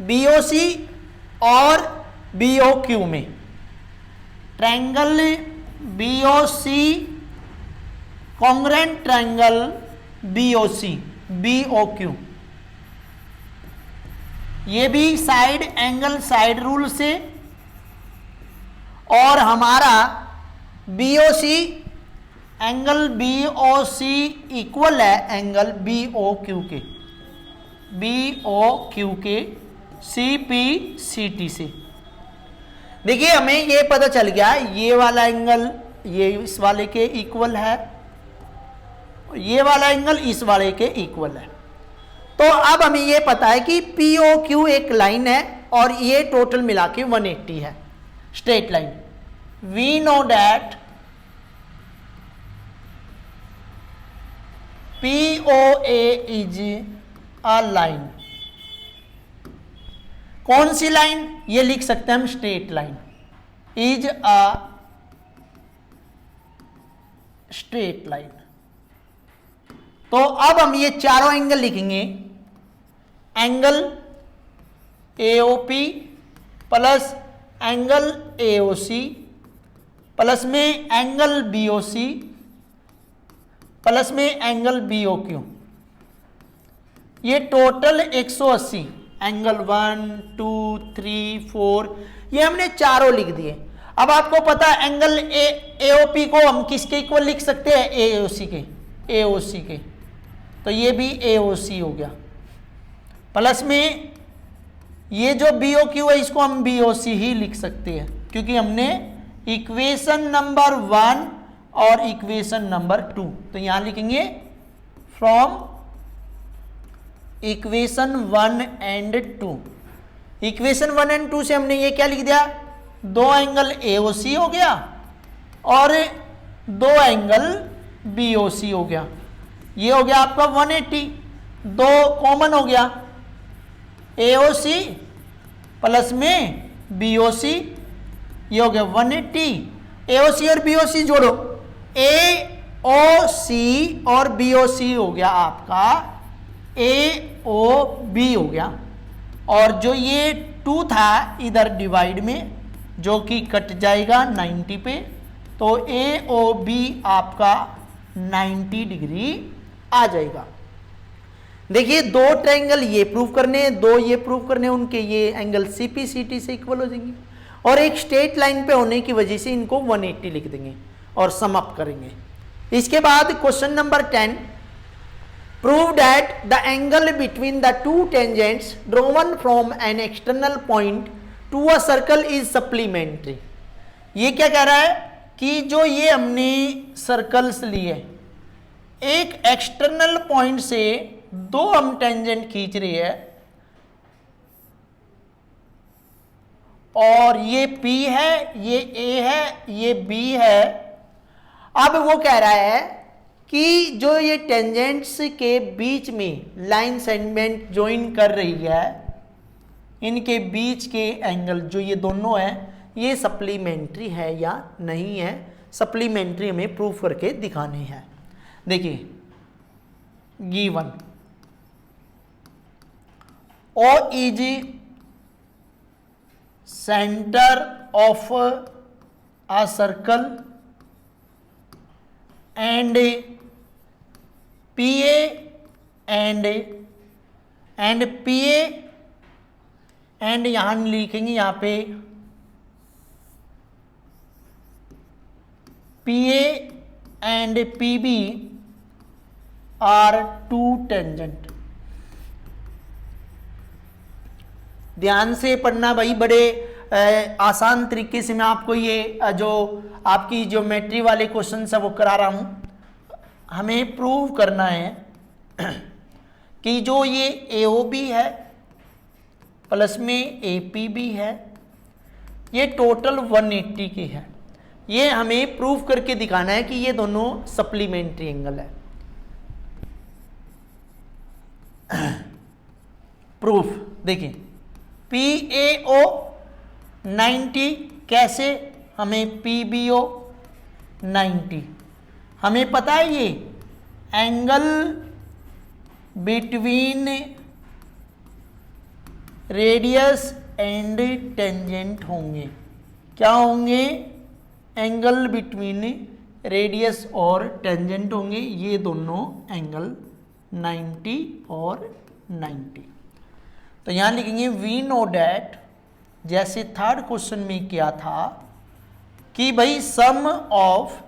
BOC और BOQ में, triangle BOC congruent triangle BOC BOQ, ये भी साइड एंगल साइड रूल से। और हमारा BOC एंगल BOC इक्वल है एंगल BOQ के, BOQ के CPCT से। देखिए हमें ये पता चल गया ये वाला एंगल ये इस वाले के इक्वल है, ये वाला एंगल इस वाले के इक्वल है। तो अब हमें ये पता है कि POQ एक लाइन है और ये टोटल मिला के 180 है, straight line. We know that POA is a line. कौन सी लाइन, ये लिख सकते हैं हम straight line, is a straight line. तो अब हम ये चारों एंगल लिखेंगे, angle AOP plus angle AOC plus में एंगल BOC प्लस में एंगल BOQ, ये टोटल 180 एंगल 1 2 3 4 ये हमने चारों लिख दिए। अब आपको पता है एंगल AOP को हम किसके इक्वल लिख सकते हैं, AOC के, तो ये भी AOC हो गया। प्लस में ये जो BOQ है इसको हम BOC ही लिख सकते हैं, क्योंकि हमने इक्वेशन नंबर 1 और इक्वेशन नंबर 2, तो यहां लिखेंगे from equation 1 and 2। Equation 1 and 2 से हमने ये क्या लिख दिया, दो एंगल AOC हो गया और दो एंगल BOC हो गया। ये हो गया आपका 180, दो कॉमन हो गया, AOC प्लस में BOC, ये हो गया 180। AOC और BOC जोड़ो, AOC और BOC हो गया आपका AOB हो गया, और जो ये 2 था इधर डिवाइड में जो कि कट जाएगा 90 पे, तो AOB आपका 90 डिग्री आ जाएगा। देखिए दो ट्रायंगल ये प्रूव करने, दो ये प्रूव करने, उनके ये एंगल CPCT से इक्वल हो जाएंगे, और एक स्ट्रेट लाइन पे होने की वजह से इनको 180 लिख देंगे और सम अप करेंगे। इसके बाद question number 10, prove that the angle between the two tangents drawn from an external point to a circle is supplementary. ये क्या कह रहा है कि जो ये हमने सर्कल्स लिए, एक एक्सटर्नल पॉइंट से दो हम टेंजेंट खींच रही है, और ये P है, ये A है, ये B है। अब वो कह रहा है कि जो ये टेंजेंट्स के बीच में लाइन सेगमेंट ज्वाइन कर रही है, इनके बीच के एंगल जो ये दोनों है, ये सप्लीमेंट्री है या नहीं है। सप्लीमेंट्री हमें प्रूफ करके दिखाने हैं। देखिए given O is center of a circle and PA and PA and यहां लिखेंगे यहाँ पे PA and PB are two tangent. ध्यान से पढ़ना भाई, बड़े आसान तरीके से मैं आपको ये जो आपकी ज्योमेट्री वाले क्वेश्चन है वो करा रहा हूं। हमें प्रूव करना है कि जो ये AOB है प्लस में APB है, ये टोटल 180 की है। ये हमें प्रूव करके दिखाना है कि ये दोनों सप्लीमेंट्री एंगल है। प्रूफ देखिए, PAO 90 कैसे, हमें PBO 90, हमें पता है ये angle between radius and tangent होंगे। क्या होंगे? एंगल बिटवीन रेडियस और टेंजेंट होंगे, ये दोनों एंगल 90 और 90। तो यहां लिखेंगे वी नो डैट, जैसे थर्ड क्वेश्चन में किया था कि भाई sum of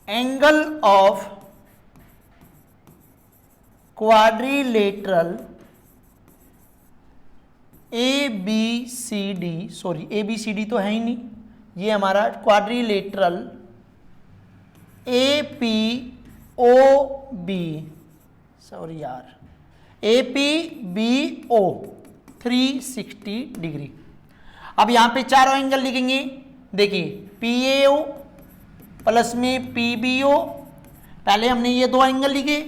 angle of quadrilateral ABCD, sorry ABCD तो है ही नहीं, ये हमारा क्वाड्रिलेटरल APOB, सॉरी यार APBO 360 डिग्री। अब यहां पे चारों एंगल लिखेंगे। देखिए PAO प्लस में PBO, पहले हमने ये दो एंगल लिखे,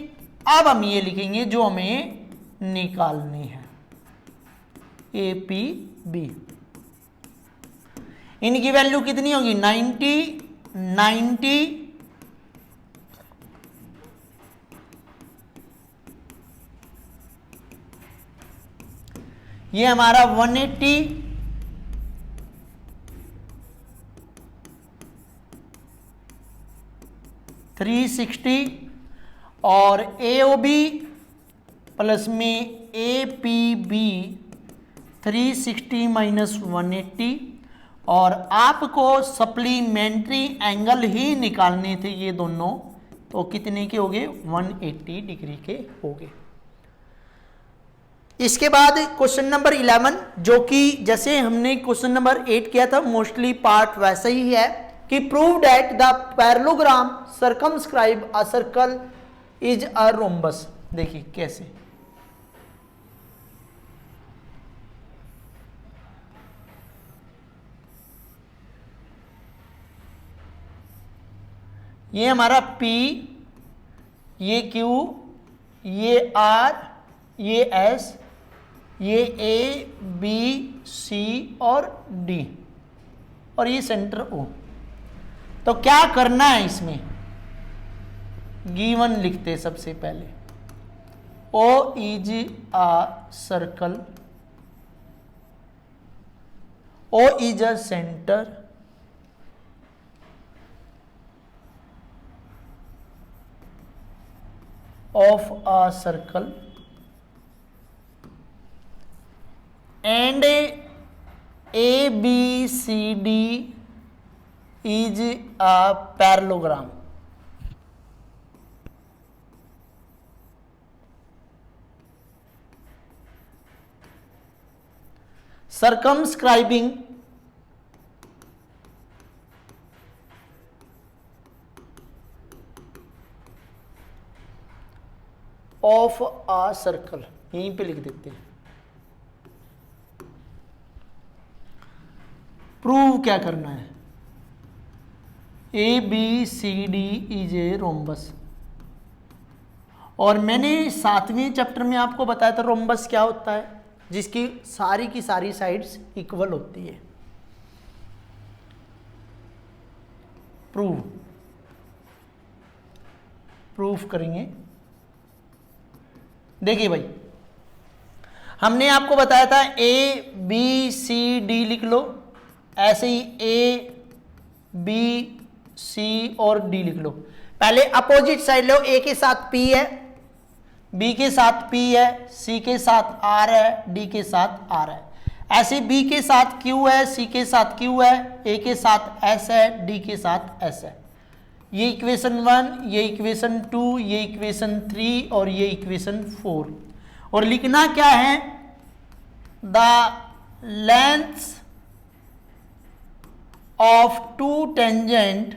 अब हम ये लिखेंगे जो हमें निकालने हैं, APB। इनकी वैल्यू कितनी होगी? 90 90 ये हमारा 180 360 और AOB प्लस में APB 360 माइनस 180 और आपको सप्लीमेंट्री एंगल ही निकालने थे ये दोनों, तो कितने के हो गए 180 डिग्री के हो गए। इसके बाद क्वेश्चन नंबर 11 जो कि जैसे हमने क्वेश्चन नंबर 8 किया था मोस्टली पार्ट वैसा ही है कि prove that the parallelogram circumscribe a circle is a rhombus. देखिए कैसे, ये हमारा P, ये Q, ये R, ये S, ये A, B, C और D और ये सेंटर O। तो क्या करना है इसमें, गिवन लिखते सबसे पहले O is a circle, O is a centre of a circle and ABCD is a parallelogram। circumscribing of a circle, यहीं पे लिख देते हैं। प्रूव क्या करना है, ABCD इज ए रोम्बस। और मैंने 7वें चैप्टर में आपको बताया था रोम्बस क्या होता है, जिसकी सारी की सारी साइड्स इक्वल होती है। प्रूफ करेंगे। देखिए भाई, हमने आपको बताया था ABCD लिख लो, ऐसे ही ABC और D लिख लो। पहले अपोजिट साइड लो, A के साथ P है, B के साथ P है, C के साथ R है, D के साथ R है। ऐसे B के साथ Q है, C के साथ Q है, A के साथ S है, D के साथ S है। ये इक्वेशन 1, ये इक्वेशन 2, ये इक्वेशन 3 और ये इक्वेशन 4। और लिखना क्या है, the lengths of two tangent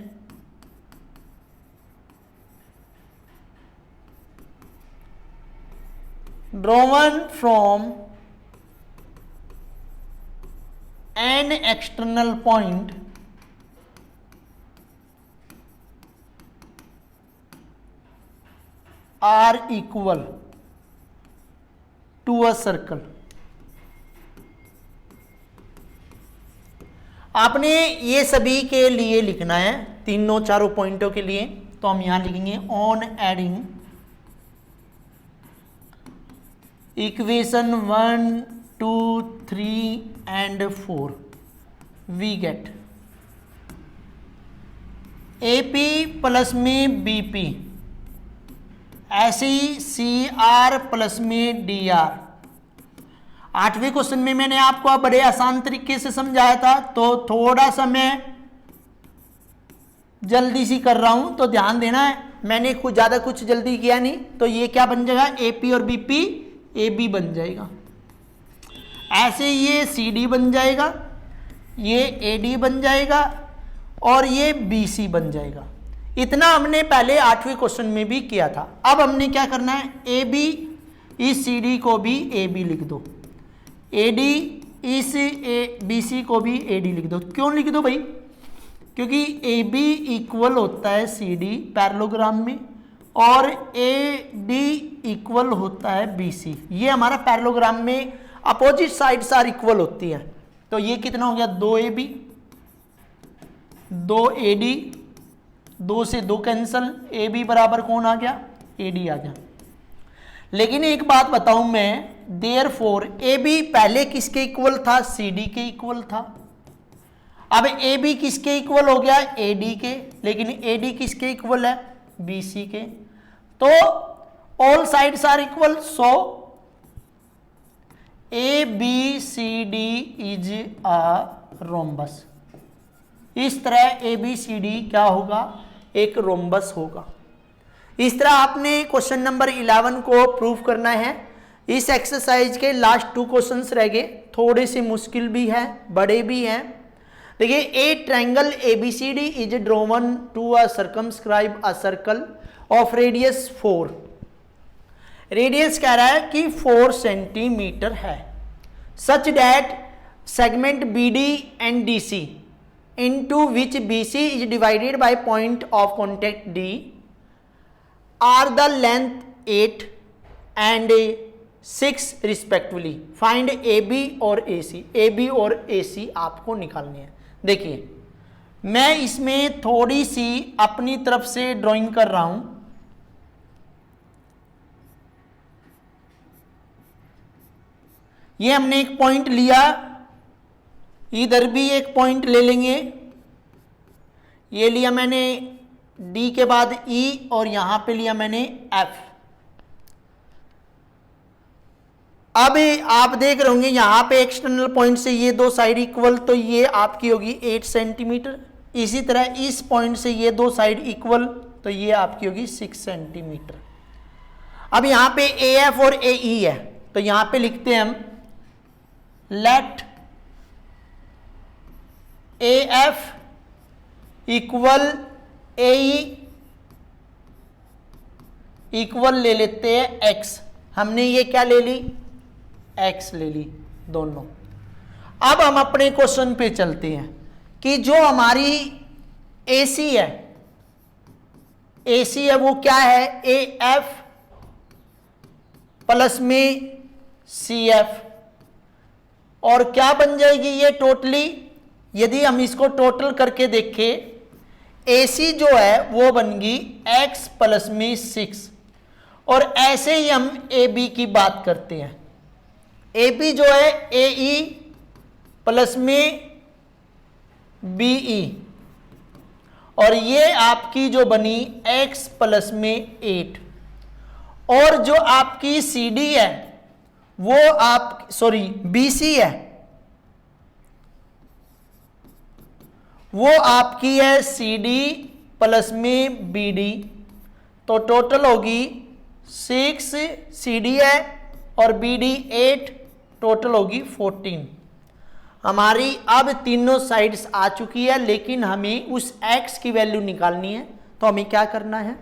drawn from an external point are equal to a circle. आपने ये सभी के लिए लिखना है, तीनों चारों पॉइंटों के लिए। तो हम यहां लिखेंगे on adding equation 1, 2, 3 and 4 we get AP plus में BP, ऐसे ही CR प्लस में DR। 8वें क्वेश्चन में मैंने आपको बड़े आसान तरीके से समझाया था, तो थोड़ा सा मैं जल्दी सी कर रहा हूं, तो ध्यान देना है। मैंने कुछ ज्यादा कुछ जल्दी किया नहीं। तो ये क्या बन जाएगा, AP और BP AB बन जाएगा। ऐसे ये CD बन जाएगा, ये AD बन जाएगा और ये BC बन जाएगा। इतना हमने पहले 8वें क्वेश्चन में भी किया था। अब हमने क्या करना है, AB इस CD को भी AB लिख दो, AD इस BC को भी AD लिख दो। क्यों लिख दो भाई, क्योंकि AB इक्वल होता है CD पैरेललोग्राम में और AD इक्वल होता है BC। ये हमारा पैरेललोग्राम में अपोजिट साइड्स आर इक्वल होती है। तो ये कितना हो गया, 2AB 2AD 2 से 2 कैंसल, ए बी बराबर कौन आ गया, ए डी आ गया। लेकिन एक बात बताऊं मैं, देयरफॉर ए बी पहले किसके इक्वल था, सी डी के इक्वल था। अब ए बी किसके इक्वल हो गया, ए डी के, लेकिन ए डी किसके इक्वल है, बी सी के। तो all sides are equal, so A B C D is a rhombus. इस तरह ए बी सी डी क्या होगा, एक रोम्बस होगा। इस तरह आपने क्वेश्चन नंबर 11 को प्रूव करना है। इस एक्सरसाइज के लास्ट 2 क्वेश्चंस रह गए, थोड़े से मुश्किल भी है, बड़े भी हैं। देखिए, a triangle ABCD is drawn to a circumscribe a circle of radius 4। Radius कह रहा है कि 4 सेंटीमीटर है, such that segment B D and D C into which BC is divided by point of contact D are the length 8 and 6 respectively. Find AB और AC. AB और AC आपको निकालनी है। देखिए, मैं इसमें थोड़ी सी अपनी तरफ से ड्राइंग कर रहा हूं। ये हमने एक पॉइंट लिया, इधर भी एक पॉइंट ले लेंगे, ये लिया मैंने D के बाद E और यहां पे लिया मैंने F। अब आप देख रहे होंगे यहां पे एक्सटर्नल पॉइंट से ये 2 साइड इक्वल, तो ये आपकी होगी 8 सेंटीमीटर। इसी तरह इस पॉइंट से ये 2 साइड इक्वल, तो ये आपकी होगी 6 सेंटीमीटर। अब यहां पे AF और AE है, तो यहां पे लिखते हैं हम let AF equal AE equal ले लेते हैं X। हमने ये क्या ले ली, X ले ली दोनों। अब हम अपने क्वेश्चन पे चलते हैं कि जो हमारी AC है, AC है वो क्या है, AF प्लस में CF, और क्या बन जाएगी ये टोटली। यदि हम इसको टोटल करके देखें, AC जो है वो बन गई X प्लस में 6, और ऐसे ही हम AB की बात करते हैं। AB जो है AE प्लस में BE, और ये आपकी जो बनी X प्लस में 8, और जो आपकी CD है वो आप BC है, वो आपकी है CD प्लस में BD, तो टोटल होगी 6, CD है और BD 8, टोटल होगी 14। हमारी अब तीनों साइड्स आ चुकी है, लेकिन हमें उस X की वैल्यू निकालनी है। तो हमें क्या करना है,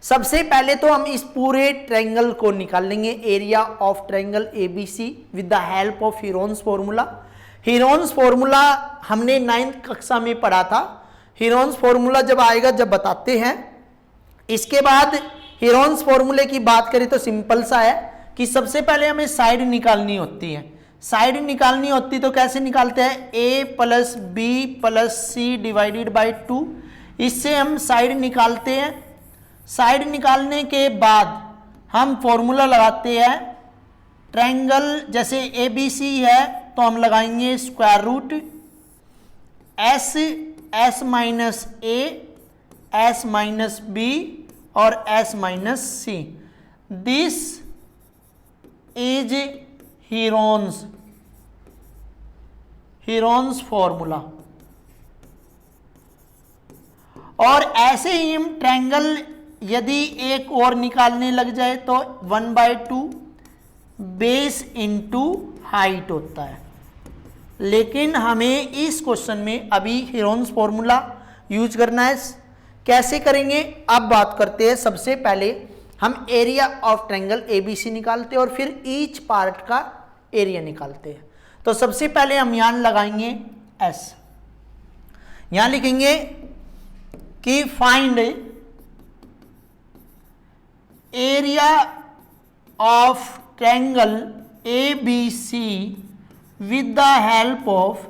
सबसे पहले तो हम इस पूरे ट्रायंगल को निकाल लेंगे, area of triangle ABC with the help of Heron's formula. Heron's formula हमने 9th कक्षा में पढ़ा था। हीरोन्स फॉर्मूला जब आएगा जब बताते हैं। इसके बाद हीरोन्स फॉर्मूले की बात करें तो सिंपल सा है कि सबसे पहले हमें साइड निकालनी होती है। साइड निकालनी होती तो कैसे निकालते हैं, A plus B plus C divided by 2, इससे हम साइड निकालते हैं। साइड निकालने के बाद हम फॉर्मूला लगाते हैं। ट्रायंगल जैसे ABC है तो हम लगाएंगे square root S minus A, S minus B और S minus C। This is Heron's formula. और ऐसे ही हम ट्रायंगल यदि एक और निकालने लग जाए तो 1/2 बेस इनटू हाइट होता है। लेकिन हमें इस क्वेश्चन में अभी हीरोन्स फॉर्मूला यूज करना है। कैसे करेंगे, अब बात करते हैं। सबसे पहले हम एरिया ऑफ ट्रायंगल ABC निकालते हैं और फिर ईच पार्ट का एरिया निकालते हैं। तो सबसे पहले हम यहां लगाएंगे S, यहां लिखेंगे कि find area of triangle ABC with the help of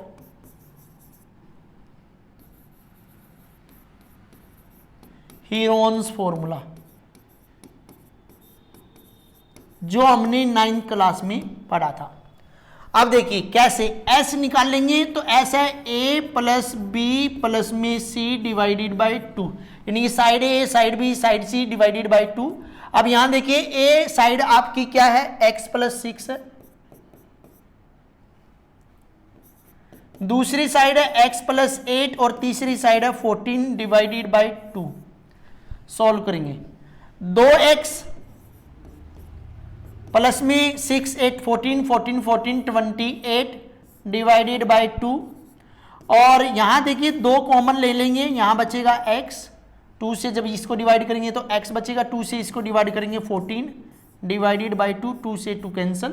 Heron's formula जो हमने 9th क्लास में पढ़ा था। अब देखिए कैसे एस निकाल लेंगे, तो एस है ए प्लस बी प्लस में सी डिवाइडेड बाई 2, यानी कि side A side B side C divided by 2। अब यहां देखिए ए साइड आपकी क्या है, x प्लस 6 है, दूसरी साइड है x प्लस 8 और तीसरी साइड है 14 डिवाइडेड बाई 2। सॉल्व करेंगे 2x प्लस में 6 8 14 14 14 28 डिवाइडेड बाई 2, और यहां देखिए 2 कॉमन ले लेंगे, यहां बचेगा x, 2 से जब इसको डिवाइड करेंगे तो x बचेगा, 2 से इसको डिवाइड करेंगे 14 डिवाइडेड बाई 2, 2 से 2 कैंसिल,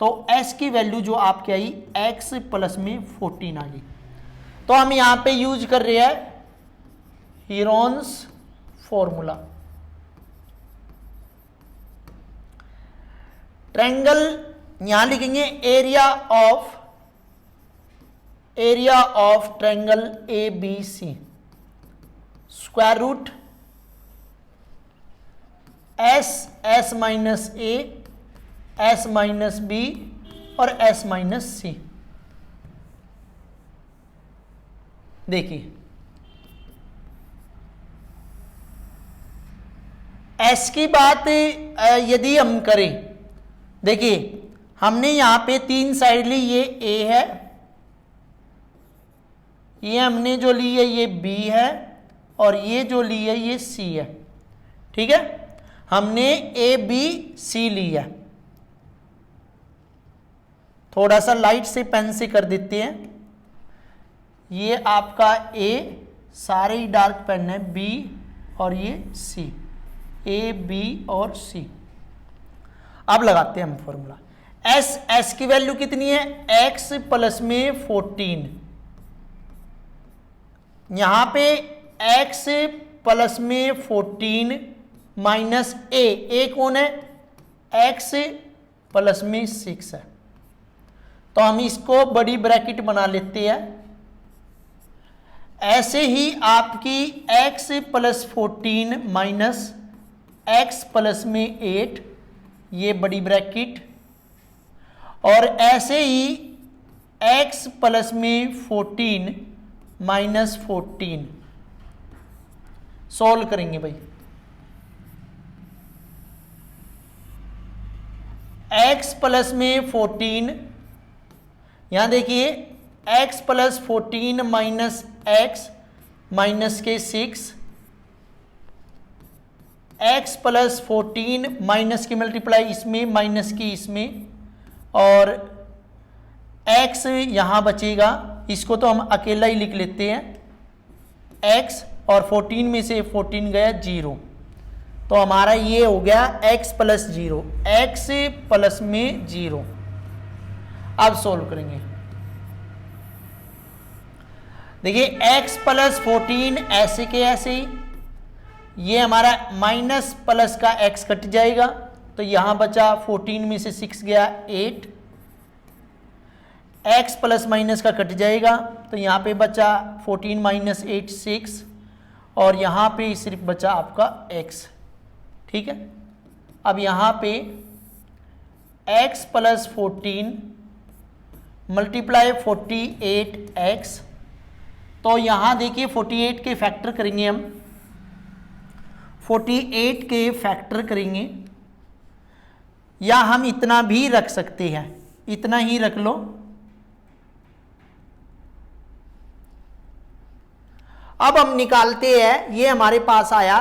तो s की वैल्यू जो आपकी आई x प्लस में 14 आ गई। तो हम यहां पे यूज कर रहे हैं हीरोन्स फॉर्मूला। ट्रायंगल यहां लिखेंगे area of triangle A B C, square root S minus A, S minus B और एस माइनस सी। देखिए एस की बात यदि हम करें, देखिए हमने यहां पे 3 साइड ली, ये ए है, ये हमने जो ली है ये बी है, और ये जो ली है ये सी है। ठीक है, हमने ए बी सी ली है। थोड़ा सा लाइट से पेन से कर देते हैं, ये आपका ए, सारे ही डार्क पेन है, बी और ये सी, ए बी और सी। अब लगाते हैं हम फॉर्मूला, एस की वैल्यू कितनी है, x प्लस में 14, यहां पे x प्लस में 14 माइनस ए कौन है, x प्लस में 6 है, तो हम इसको बड़ी ब्रैकेट बना लेते हैं। ऐसे ही आपकी x plus 14 minus x plus में 8, ये बड़ी ब्रैकेट, और ऐसे ही x प्लस में 14 माइनस 14। सॉल्व करेंगे भाई, x प्लस में 14, यहां देखिए x plus 14 minus x minus के 6, x प्लस 14 माइनस की मल्टीप्लाई इसमें माइनस की इसमें, और x यहां बचेगा, इसको तो हम अकेला ही लिख लेते हैं, x और 14 में से 14 गया 0, तो हमारा ये हो गया x प्लस 0, x प्लस में 0। अब सोल्व करेंगे, देखिए x प्लस 14 ऐसे के ऐसे ही, ये हमारा माइनस प्लस का x कट जाएगा, तो यहां बचा 14 में से 6 गया 8, x प्लस माइनस का कट जाएगा, तो यहां पे बचा 14 माइनस 8 6, और यहां पे सिर्फ बचा आपका x। ठीक है, अब यहां पे x प्लस 14 मल्टीप्लाई 48x, तो यहां देखिए 48 के फैक्टर करेंगे हम, 48 के फैक्टर करेंगे, या हम इतना भी रख सकते हैं, इतना ही रख लो। अब हम निकालते हैं, ये हमारे पास आया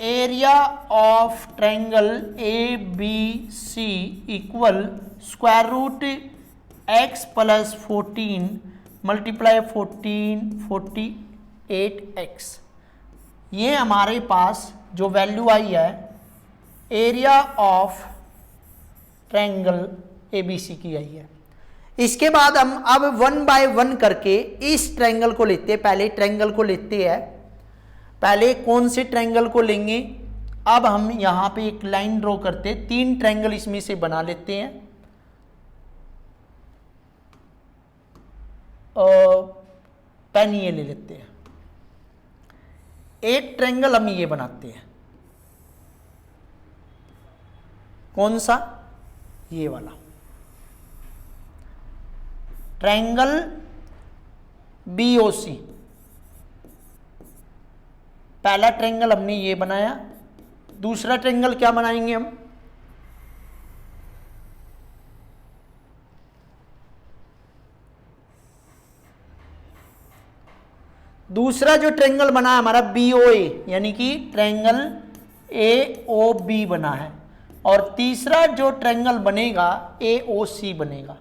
area of triangle A B C equal square root x plus 14 multiply 14 48x। ये हमारे पास जो वैल्यू आई है एरिया ऑफ ट्रायंगल ABC की आई है। इसके बाद हम अब 1 बाय 1 करके इस ट्रायंगल को लेते हैं, पहले ट्रायंगल को लेते हैं, पहले कौन से ट्रायंगल को लेंगे, अब हम यहां पे एक लाइन ड्रॉ करते हैं, 3 ट्रायंगल इसमें से बना लेते हैं, पेन ये ले लेते हैं, एक ट्रायंगल हम ये बनाते हैं, कौन सा, ये वाला ट्रायंगल BOC। पहला ट्रायंगल हमने ये बनाया, दूसरा ट्रायंगल क्या बनाएंगे हम, दूसरा जो ट्रायंगल बना है हमारा BOA, यानी कि ट्रायंगल AOB बना है, और तीसरा जो ट्रायंगल बनेगा AOC बनेगा।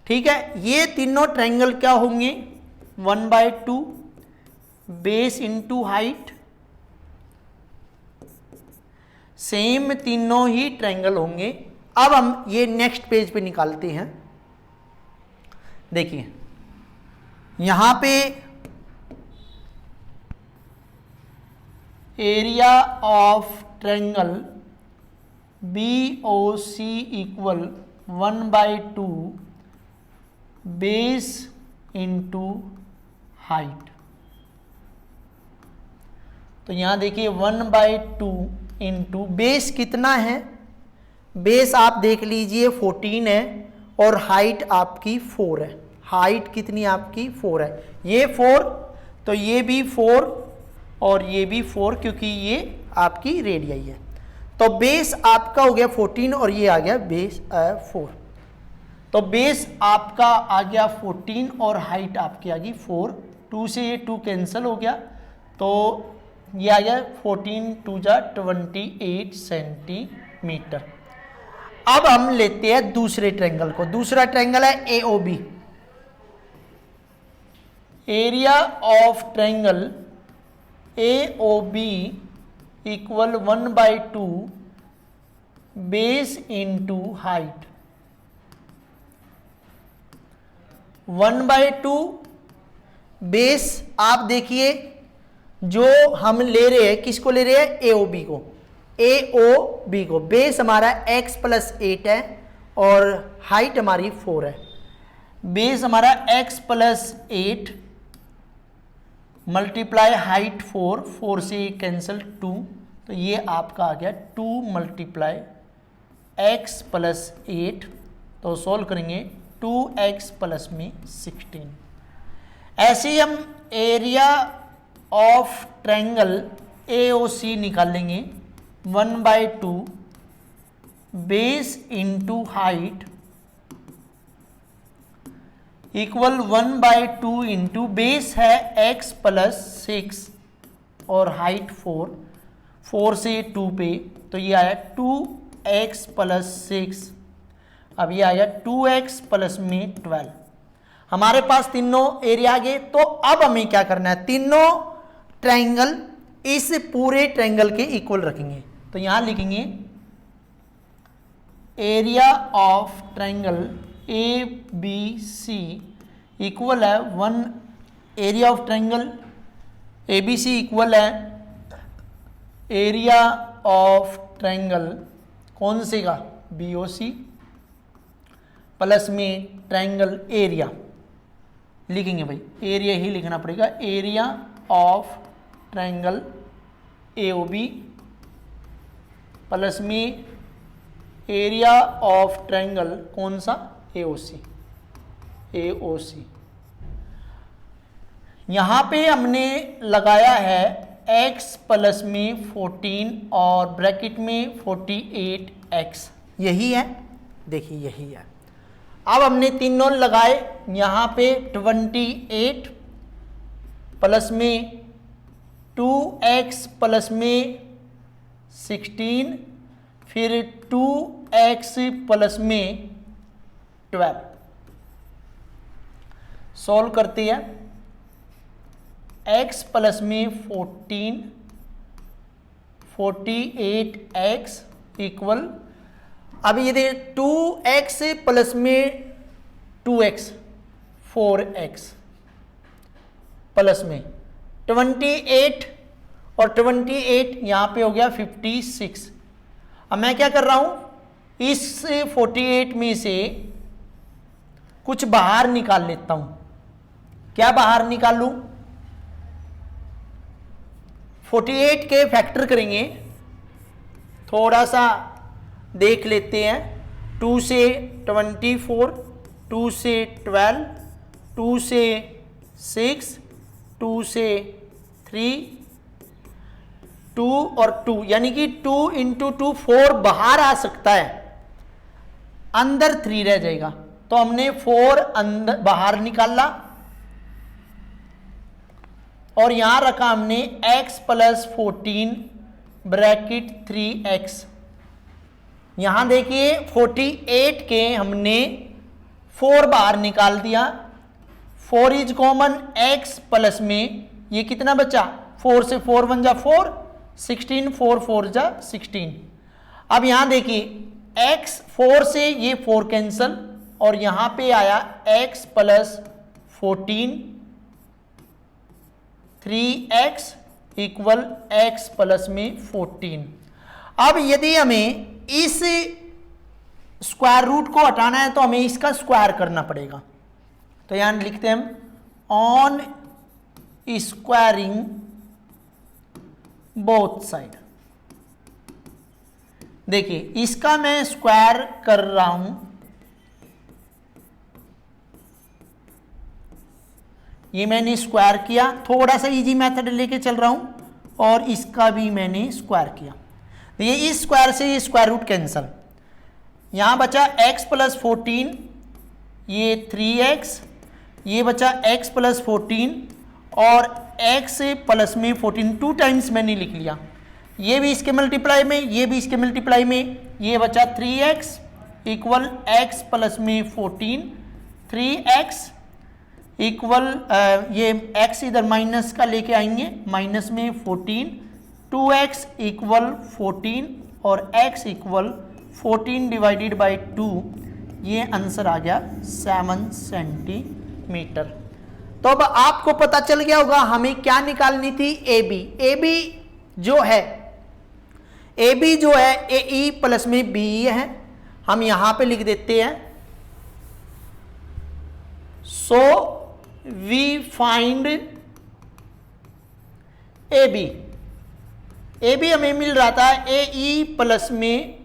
ठीक है, ये तीनों ट्रायंगल क्या होंगे, 1/2 बेस इंटू हाइट, सेम तीनों ही ट्रायंगल होंगे। अब हम ये नेक्स्ट पेज पे निकालते हैं। देखिए यहां पे area of triangle BOC equal 1/2 base into height. तो यहां देखिए 1/2 इंटू बेस कितना है, बेस आप देख लीजिए 14 है और हाइट आपकी 4 है। हाइट कितनी आपकी 4 है, ये 4 तो ये भी 4 और ये भी 4, क्योंकि ये आपकी रेडियस है। तो बेस आपका हो गया 14 और ये आ गया बेस 4। तो बेस आपका आ गया 14 और हाइट आपकी आ गई 4। 2 से ये 2 कैंसिल हो गया, तो ये आ गया 14 2 जा 28 सेंटीमीटर। अब हम लेते हैं दूसरे ट्रायंगल को। दूसरा ट्रायंगल है AOB। Area of triangle AOB equal 1/2 base into height. 1/2 base आप देखिए, जो हम ले रहे हैं किसको ले रहे हैं, AOB को। AOB को बेस हमारा x + 8 है और हाइट हमारी 4 है। बेस हमारा x + 8 मल्टीप्लाई हाइट 4, 4 से कैंसिल 2, तो ये आपका आ गया 2 × x + 8। तो सॉल्व करेंगे 2x + में 16। ऐसे ही हम एरिया ऑफ ट्रायंगल AOC निकालेंगे। 1/2 base into height equal 1/2 into base है x + 6 और हाइट 4, 4 से 2 पे, तो ये आया 2x + 6। अब ये आया 2x + में 12। हमारे पास तीनों एरिया आ गए। तो अब हमें क्या करना है, तीनों ट्रायंगल इस पूरे ट्रायंगल के इक्वल रखेंगे। तो यहां लिखेंगे area of triangle ABC equal है 1, area of triangle ABC equal है एरिया ऑफ ट्रायंगल कौन से का, BOC प्लस में ट्रायंगल एरिया लिखेंगे भाई, एरिया ही लिखना पड़ेगा। Area of triangle AOB plus में एरिया ऑफ ट्रायंगल कौन सा, AOC। यहां पे हमने लगाया है x + में 14 और ब्रैकेट में 48x, यही है, देखिए यही है। अब हमने तीनों लगाए, यहां पे 28 प्लस में 2x प्लस में 16, फिर 2x प्लस में 12। सॉल्व करते हैं। x प्लस में 14, 48x इक्वल, अब ये देखिए 2x प्लस में 2x 4x प्लस में 28 और 28 यहां पे हो गया 56। अब मैं क्या कर रहा हूं, इस 48 में से कुछ बाहर निकाल लेता हूं। क्या बाहर निकालूं, 48 के फैक्टर करेंगे, थोड़ा सा देख लेते हैं। 2 से 24, 2 से 12, 2 से 6, 2 से 3, 2 और 2, यानी कि 2 × 2 4 बाहर आ सकता है, अंदर 3 रह जाएगा। तो हमने 4 अंदर बाहर निकाला और यहां रखा हमने x + 14 ब्रैकेट 3x। यहां देखिए 48 के हमने 4 बाहर निकाल दिया, 4 इज कॉमन, x प्लस में ये कितना बचा, 4 से 4 1 जा 4, 16, 4 4 जा 16। अब यहां देखिए x 4 से ये 4 कैंसल और यहां पे आया x + 14, 3x equal x plus में 14। अब यदि हमें इस स्क्वायर रूट को हटाना है तो हमें इसका स्क्वायर करना पड़ेगा। तो यहां लिखते हैं हम ऑन स्क्वायरिंग बोथ साइड। देखिए इसका मैं स्क्वायर कर रहा हूं, ये मैंने स्क्वायर किया, थोड़ा सा इजी मेथड लेके चल रहा हूं और इसका भी मैंने स्क्वायर किया। तो ये इस स्क्वायर से ये स्क्वायर रूट कैंसल, यहां बचा x + 14, ये 3x, ये बचा x + 14 और x प्लस में 14, 2 टाइम्स मैंने लिख लिया। ये भी इसके मल्टीप्लाई में, ये भी इसके मल्टीप्लाई में, ये बचा 3x इक्वल x प्लस में 14, 3x इक्वल ये x इधर माइनस का लेके आएंगे, माइनस में 14, 2x इक्वल 14 और x इक्वल 14 डिवाइडेड बाई 2, ये आंसर आ गया 7 सेंटीमीटर। तो अब आपको पता चल गया होगा हमें क्या निकालनी थी, AB जो है AE प्लस में BE है, हम यहां पे लिख देते हैं। सो वी फाइंड AB हमें मिल रहा था AE प्लस में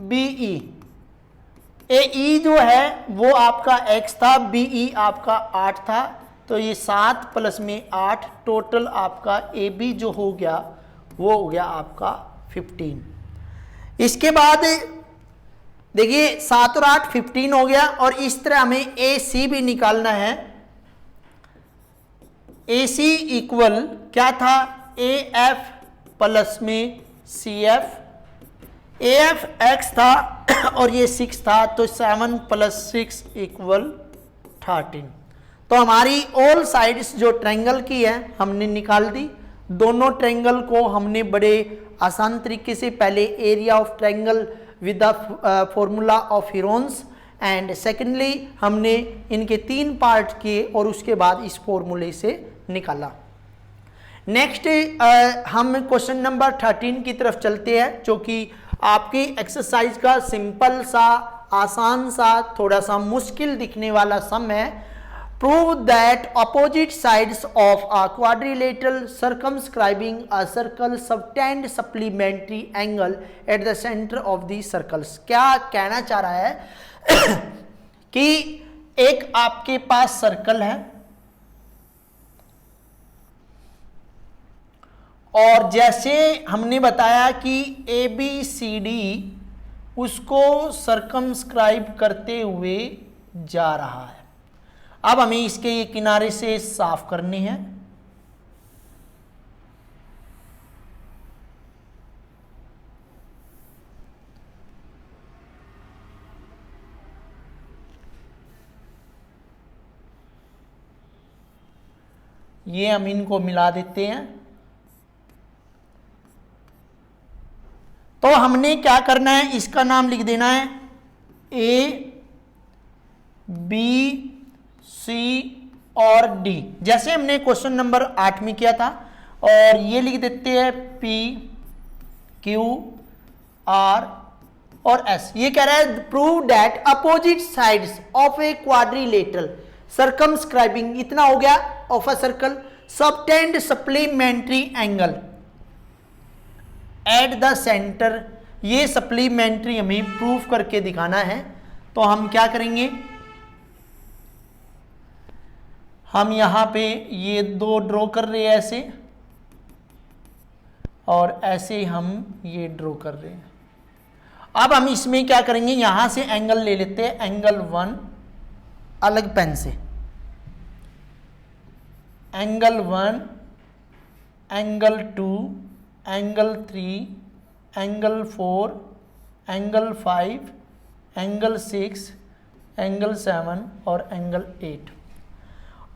BE। AE जो है वो आपका x था, BE आपका 8 था, तो ये 7 प्लस में 8, टोटल आपका AB जो हो गया वो हो गया आपका 15। इसके बाद देखिए 7 और 8 15 हो गया और इस तरह हमें AC भी निकालना है। AC इक्वल क्या था, AF प्लस में CF, AF x था और ये 6 था, तो 7 + 6 इक्वल 13। तो हमारी ऑल साइड्स जो ट्रायंगल की है हमने निकाल दी। दोनों ट्रायंगल को हमने बड़े आसान तरीके से, पहले area of triangle with the formula of Heron's and secondly हमने इनके 3 पार्ट किए और उसके बाद इस फॉर्मूले से निकाला। नेक्स्ट हम क्वेश्चन नंबर 13 की तरफ चलते हैं, जो कि आपकी एक्सरसाइज का सिंपल सा, आसान सा, थोड़ा सा मुश्किल दिखने वाला सम है। Prove that opposite sides of a quadrilateral circumscribing a circle subtend supplementary angle at the centre of the circles. क्या कहना चाह रहा है कि एक आपके पास सर्कल है और जैसे हमने बताया कि ABCD उसको सर्कमस्क्राइब करते हुए जा रहा है। अब हमें इसके ये किनारे से साफ करने हैं। ये हम इनको मिला देते हैं। तो हमने क्या करना है, इसका नाम लिख देना है ABC और D, जैसे हमने क्वेश्चन नंबर 8 में किया था। और ये लिख देते हैं PQR और S। ये कह रहा है prove that opposite sides of a quadrilateral circumscribing, इतना हो गया, of a circle subtend supplementary angle at the centre, ये सप्लीमेंट्री हमें प्रूफ करके दिखाना है। तो हम क्या करेंगे, हम यहां पे ये दो ड्रॉ कर रहे हैं ऐसे, और ऐसे हम ये ड्रॉ कर रहे हैं। अब हम इसमें क्या करेंगे, यहां से एंगल ले लेते हैं, एंगल 1 अलग पेन से, angle 1, angle 2, angle 3, angle 4, angle 5, angle 6, angle 7 और एंगल 8।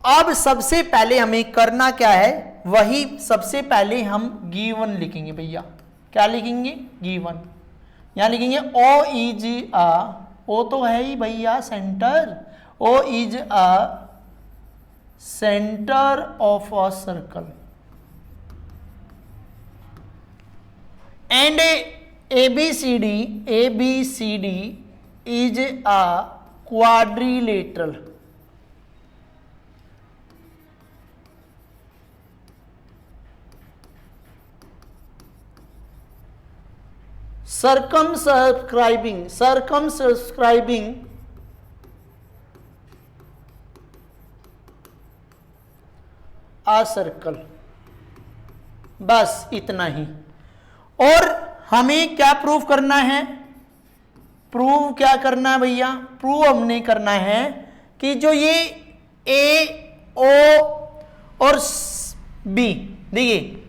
अब सबसे पहले हमें करना क्या है, वही सबसे पहले हम गिवन लिखेंगे भैया। क्या लिखेंगे, गिवन। यहां लिखेंगे ओ इज आ, ओ तो है ही भैया centre, O is a centre of a circle and ABCD is a quadrilateral. Circumscribing a circle, बस इतना ही। और हमें क्या प्रूव करना है, प्रूव क्या करना है भैया, प्रूव हमने करना है कि जो ये ए ओ और बी, देखिए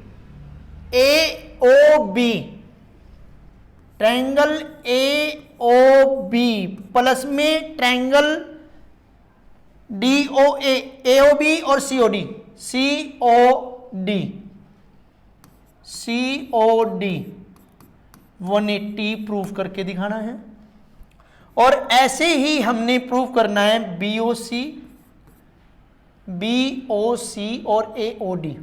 A O B, triangle A O B plus में triangle D O A O B और C O D, C O D 180 proof करके दिखाना है। और ऐसे ही हमने प्रूफ करना है बी ओ सी और ए ओ डी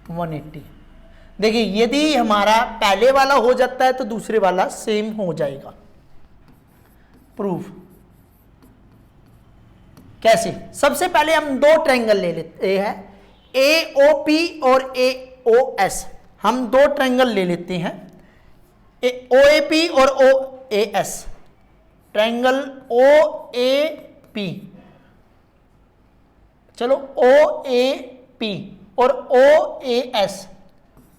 180। देखिए यदि हमारा पहले वाला हो जाता है तो दूसरे वाला सेम हो जाएगा। प्रूफ कैसे, सबसे पहले हम दो ट्रायंगल ले लेते हैं, ए ओ पी और ए ओ एस। हम दो ट्रायंगल ले लेते हैं, ओ ए पी और O A S. Triangle O A P, चलो ओ ए पी और O A S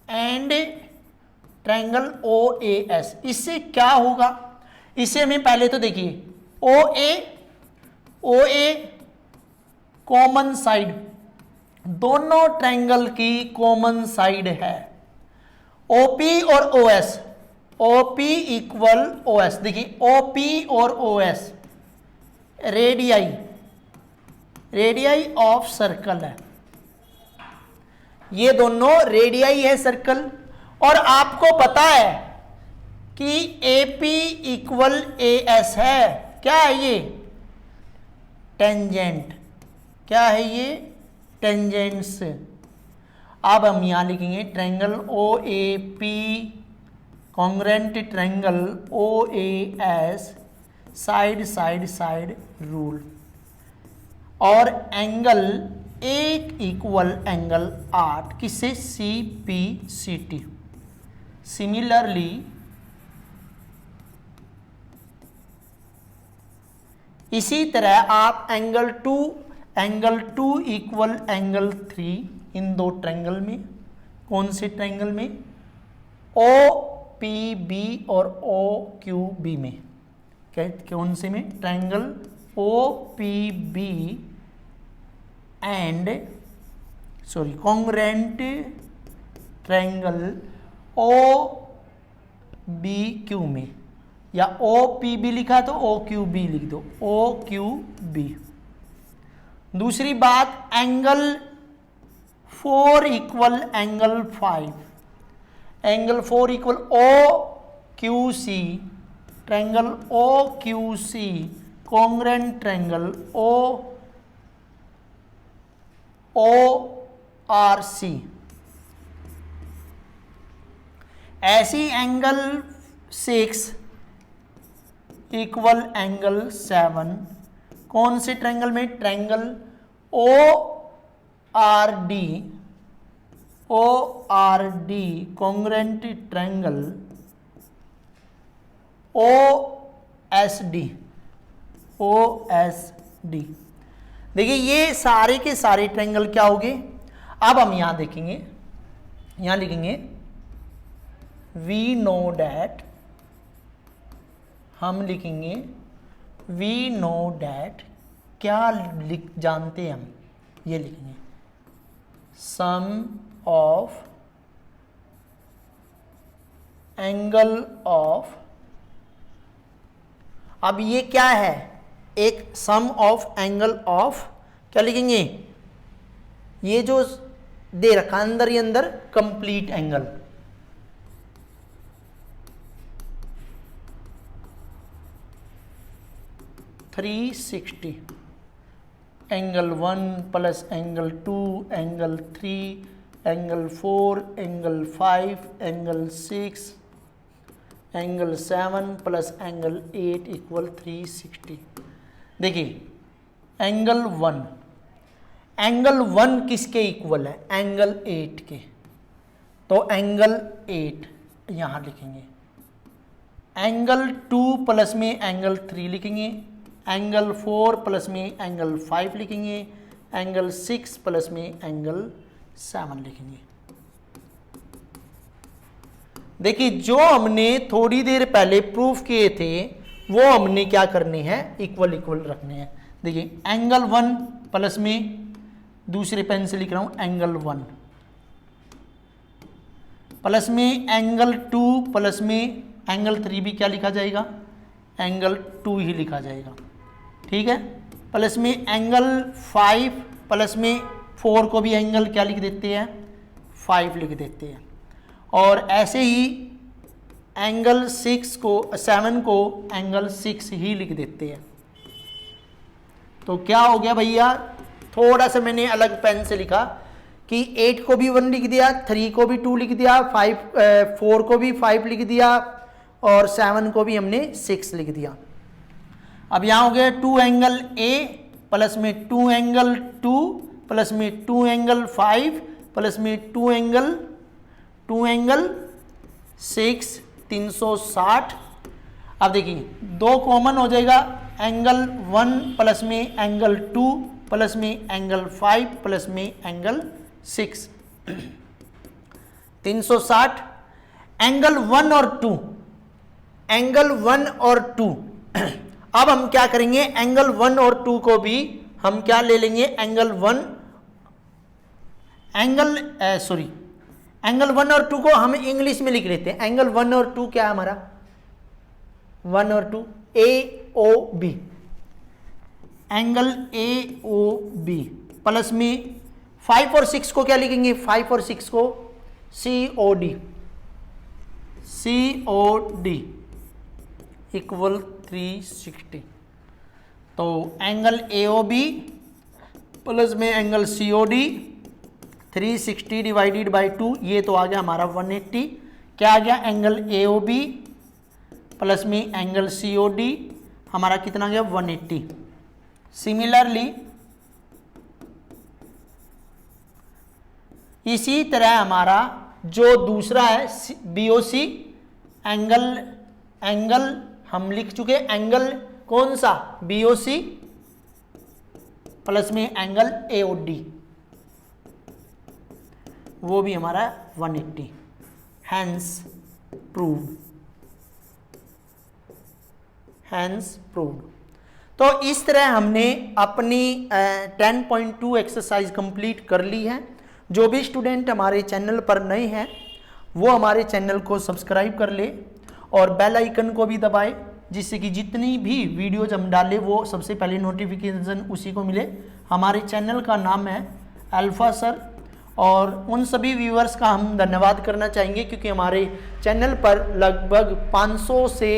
and triangle O A S. इससे क्या होगा, इसे हमें पहले तो देखिए ओ ए कॉमन साइड, दोनों ट्रायंगल की कॉमन साइड है। ओपी और ओएस, ओपी इक्वल ओएस, देखिए ओपी और ओएस रेडियाई ऑफ सर्कल है, ये दोनों रेडियाई है सर्कल। और आपको पता है कि AP इक्वल AS है, क्या है ये, टेंजेंट। क्या है ये, टेंजेंट्स। अब हम यहां लिखेंगे triangle OAP congruent triangle OAS side rule, और एंगल एक इक्वल एंगल 8 किससे, CPCT। सिमिलरली इसी तरह आप एंगल 2 इक्वल एंगल 3 इन दो ट्रायंगल में, कौन से ट्रायंगल में, OPB और OQB में, कौन से में, triangle OPB and congruent triangle OBQ में, या OPB लिखा तो OQB लिख दो, OQB। दूसरी बात angle 4 equal angle 5, angle 4 equal OQC, triangle OQC congruent triangle ORC। ऐसी एंगल 6 इक्वल एंगल 7 कौन से ट्रायंगल में? Triangle ORD congruent triangle OSD। देखिए ये सारे के सारे ट्रायंगल क्या हो गए? अब हम यहां देखेंगे, यहां लिखेंगे वी नो डैट, हम लिखेंगे वी नो डैट, क्या जानते हैं हम? ये लिखेंगे सम ऑफ एंगल ऑफ, अब ये क्या है? एक सम ऑफ एंगल ऑफ, क्या लिखेंगे? ये जो दे रखा अंदर ही अंदर complete angle, (360) angle 1 plus angle 2 angle 3 angle 4 angle 5 angle 6 angle 7 plus angle 8 equal 360। देखिए एंगल 1 किसके इक्वल है? एंगल 8 के। तो एंगल 8 यहां लिखेंगे, एंगल 2 प्लस में एंगल 3 लिखेंगे, एंगल 4 प्लस में एंगल 5 लिखेंगे, एंगल 6 प्लस में एंगल 7 लिखेंगे। देखिए जो हमने थोड़ी देर पहले प्रूफ किए थे वो हमने क्या करने हैं? इक्वल इक्वल रखने हैं। देखिए एंगल 1 प्लस में, दूसरे पेन से लिख रहा हूं, एंगल 1 प्लस में एंगल 2 प्लस में एंगल 3 भी क्या लिखा जाएगा? एंगल 2 ही लिखा जाएगा, ठीक है। प्लस में एंगल 5 प्लस में 4 को भी एंगल क्या लिख देते हैं? 5 लिख देते हैं। और ऐसे ही एंगल 7 को एंगल 6 ही लिख देते हैं। तो क्या हो गया भैया? थोड़ा सा मैंने अलग पेन से लिखा कि 8 को भी 1 लिख दिया, 3 को भी 2 लिख दिया, 4 को भी 5 लिख दिया और 7 को भी हमने 6 लिख दिया। अब यहाँ हो गया 2 एंगल A प्लस में 2 एंगल 2 प्लस में 2 एंगल 5 प्लस में 2 एंगल 6, 360। अब देखिए 2 कॉमन हो जाएगा, एंगल 1 प्लस में एंगल 2 प्लस में एंगल 5 प्लस में एंगल 6, 360। एंगल 1 और 2, एंगल 1 और 2 अब हम क्या करेंगे? एंगल 1 और 2 को भी हम क्या ले लेंगे? एंगल 1 और 2 को हम इंग्लिश में लिख लेते हैं। एंगल 1 और 2 क्या है हमारा? 1 और 2 AOB, एंगल AOB प्लस में 5 और 6 को क्या लिखेंगे? 5 और 6 को COD इक्वल 360। तो एंगल AOB प्लस में एंगल COD 360 डिवाइडेड बाई 2, ये तो आ गया हमारा 180। क्या आ गया? एंगल AOB प्लस में एंगल COD हमारा कितना गया? 180। सिमिलरली इसी तरह हमारा जो दूसरा है BOC, एंगल हम लिख चुके, एंगल कौन सा? BOC प्लस में एंगल AOD, वो भी हमारा 180। Hence proved. तो इस तरह हमने अपनी 10.2 एक्सरसाइज कंप्लीट कर ली है। जो भी स्टूडेंट हमारे चैनल पर नए हैं वो हमारे चैनल को सब्सक्राइब कर ले और बेल आइकन को भी दबाए, जिससे कि जितनी भी वीडियोज हम डालें वो सबसे पहले नोटिफिकेशन उसी को मिले। हमारे चैनल का नाम है अल्फा सर, और उन सभी व्यूअर्स का हम धन्यवाद करना चाहेंगे क्योंकि हमारे चैनल पर लगभग 500 से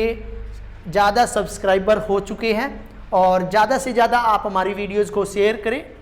ज़्यादा सब्सक्राइबर हो चुके हैं। और ज़्यादा से ज़्यादा आप हमारी वीडियोज़ को शेयर करें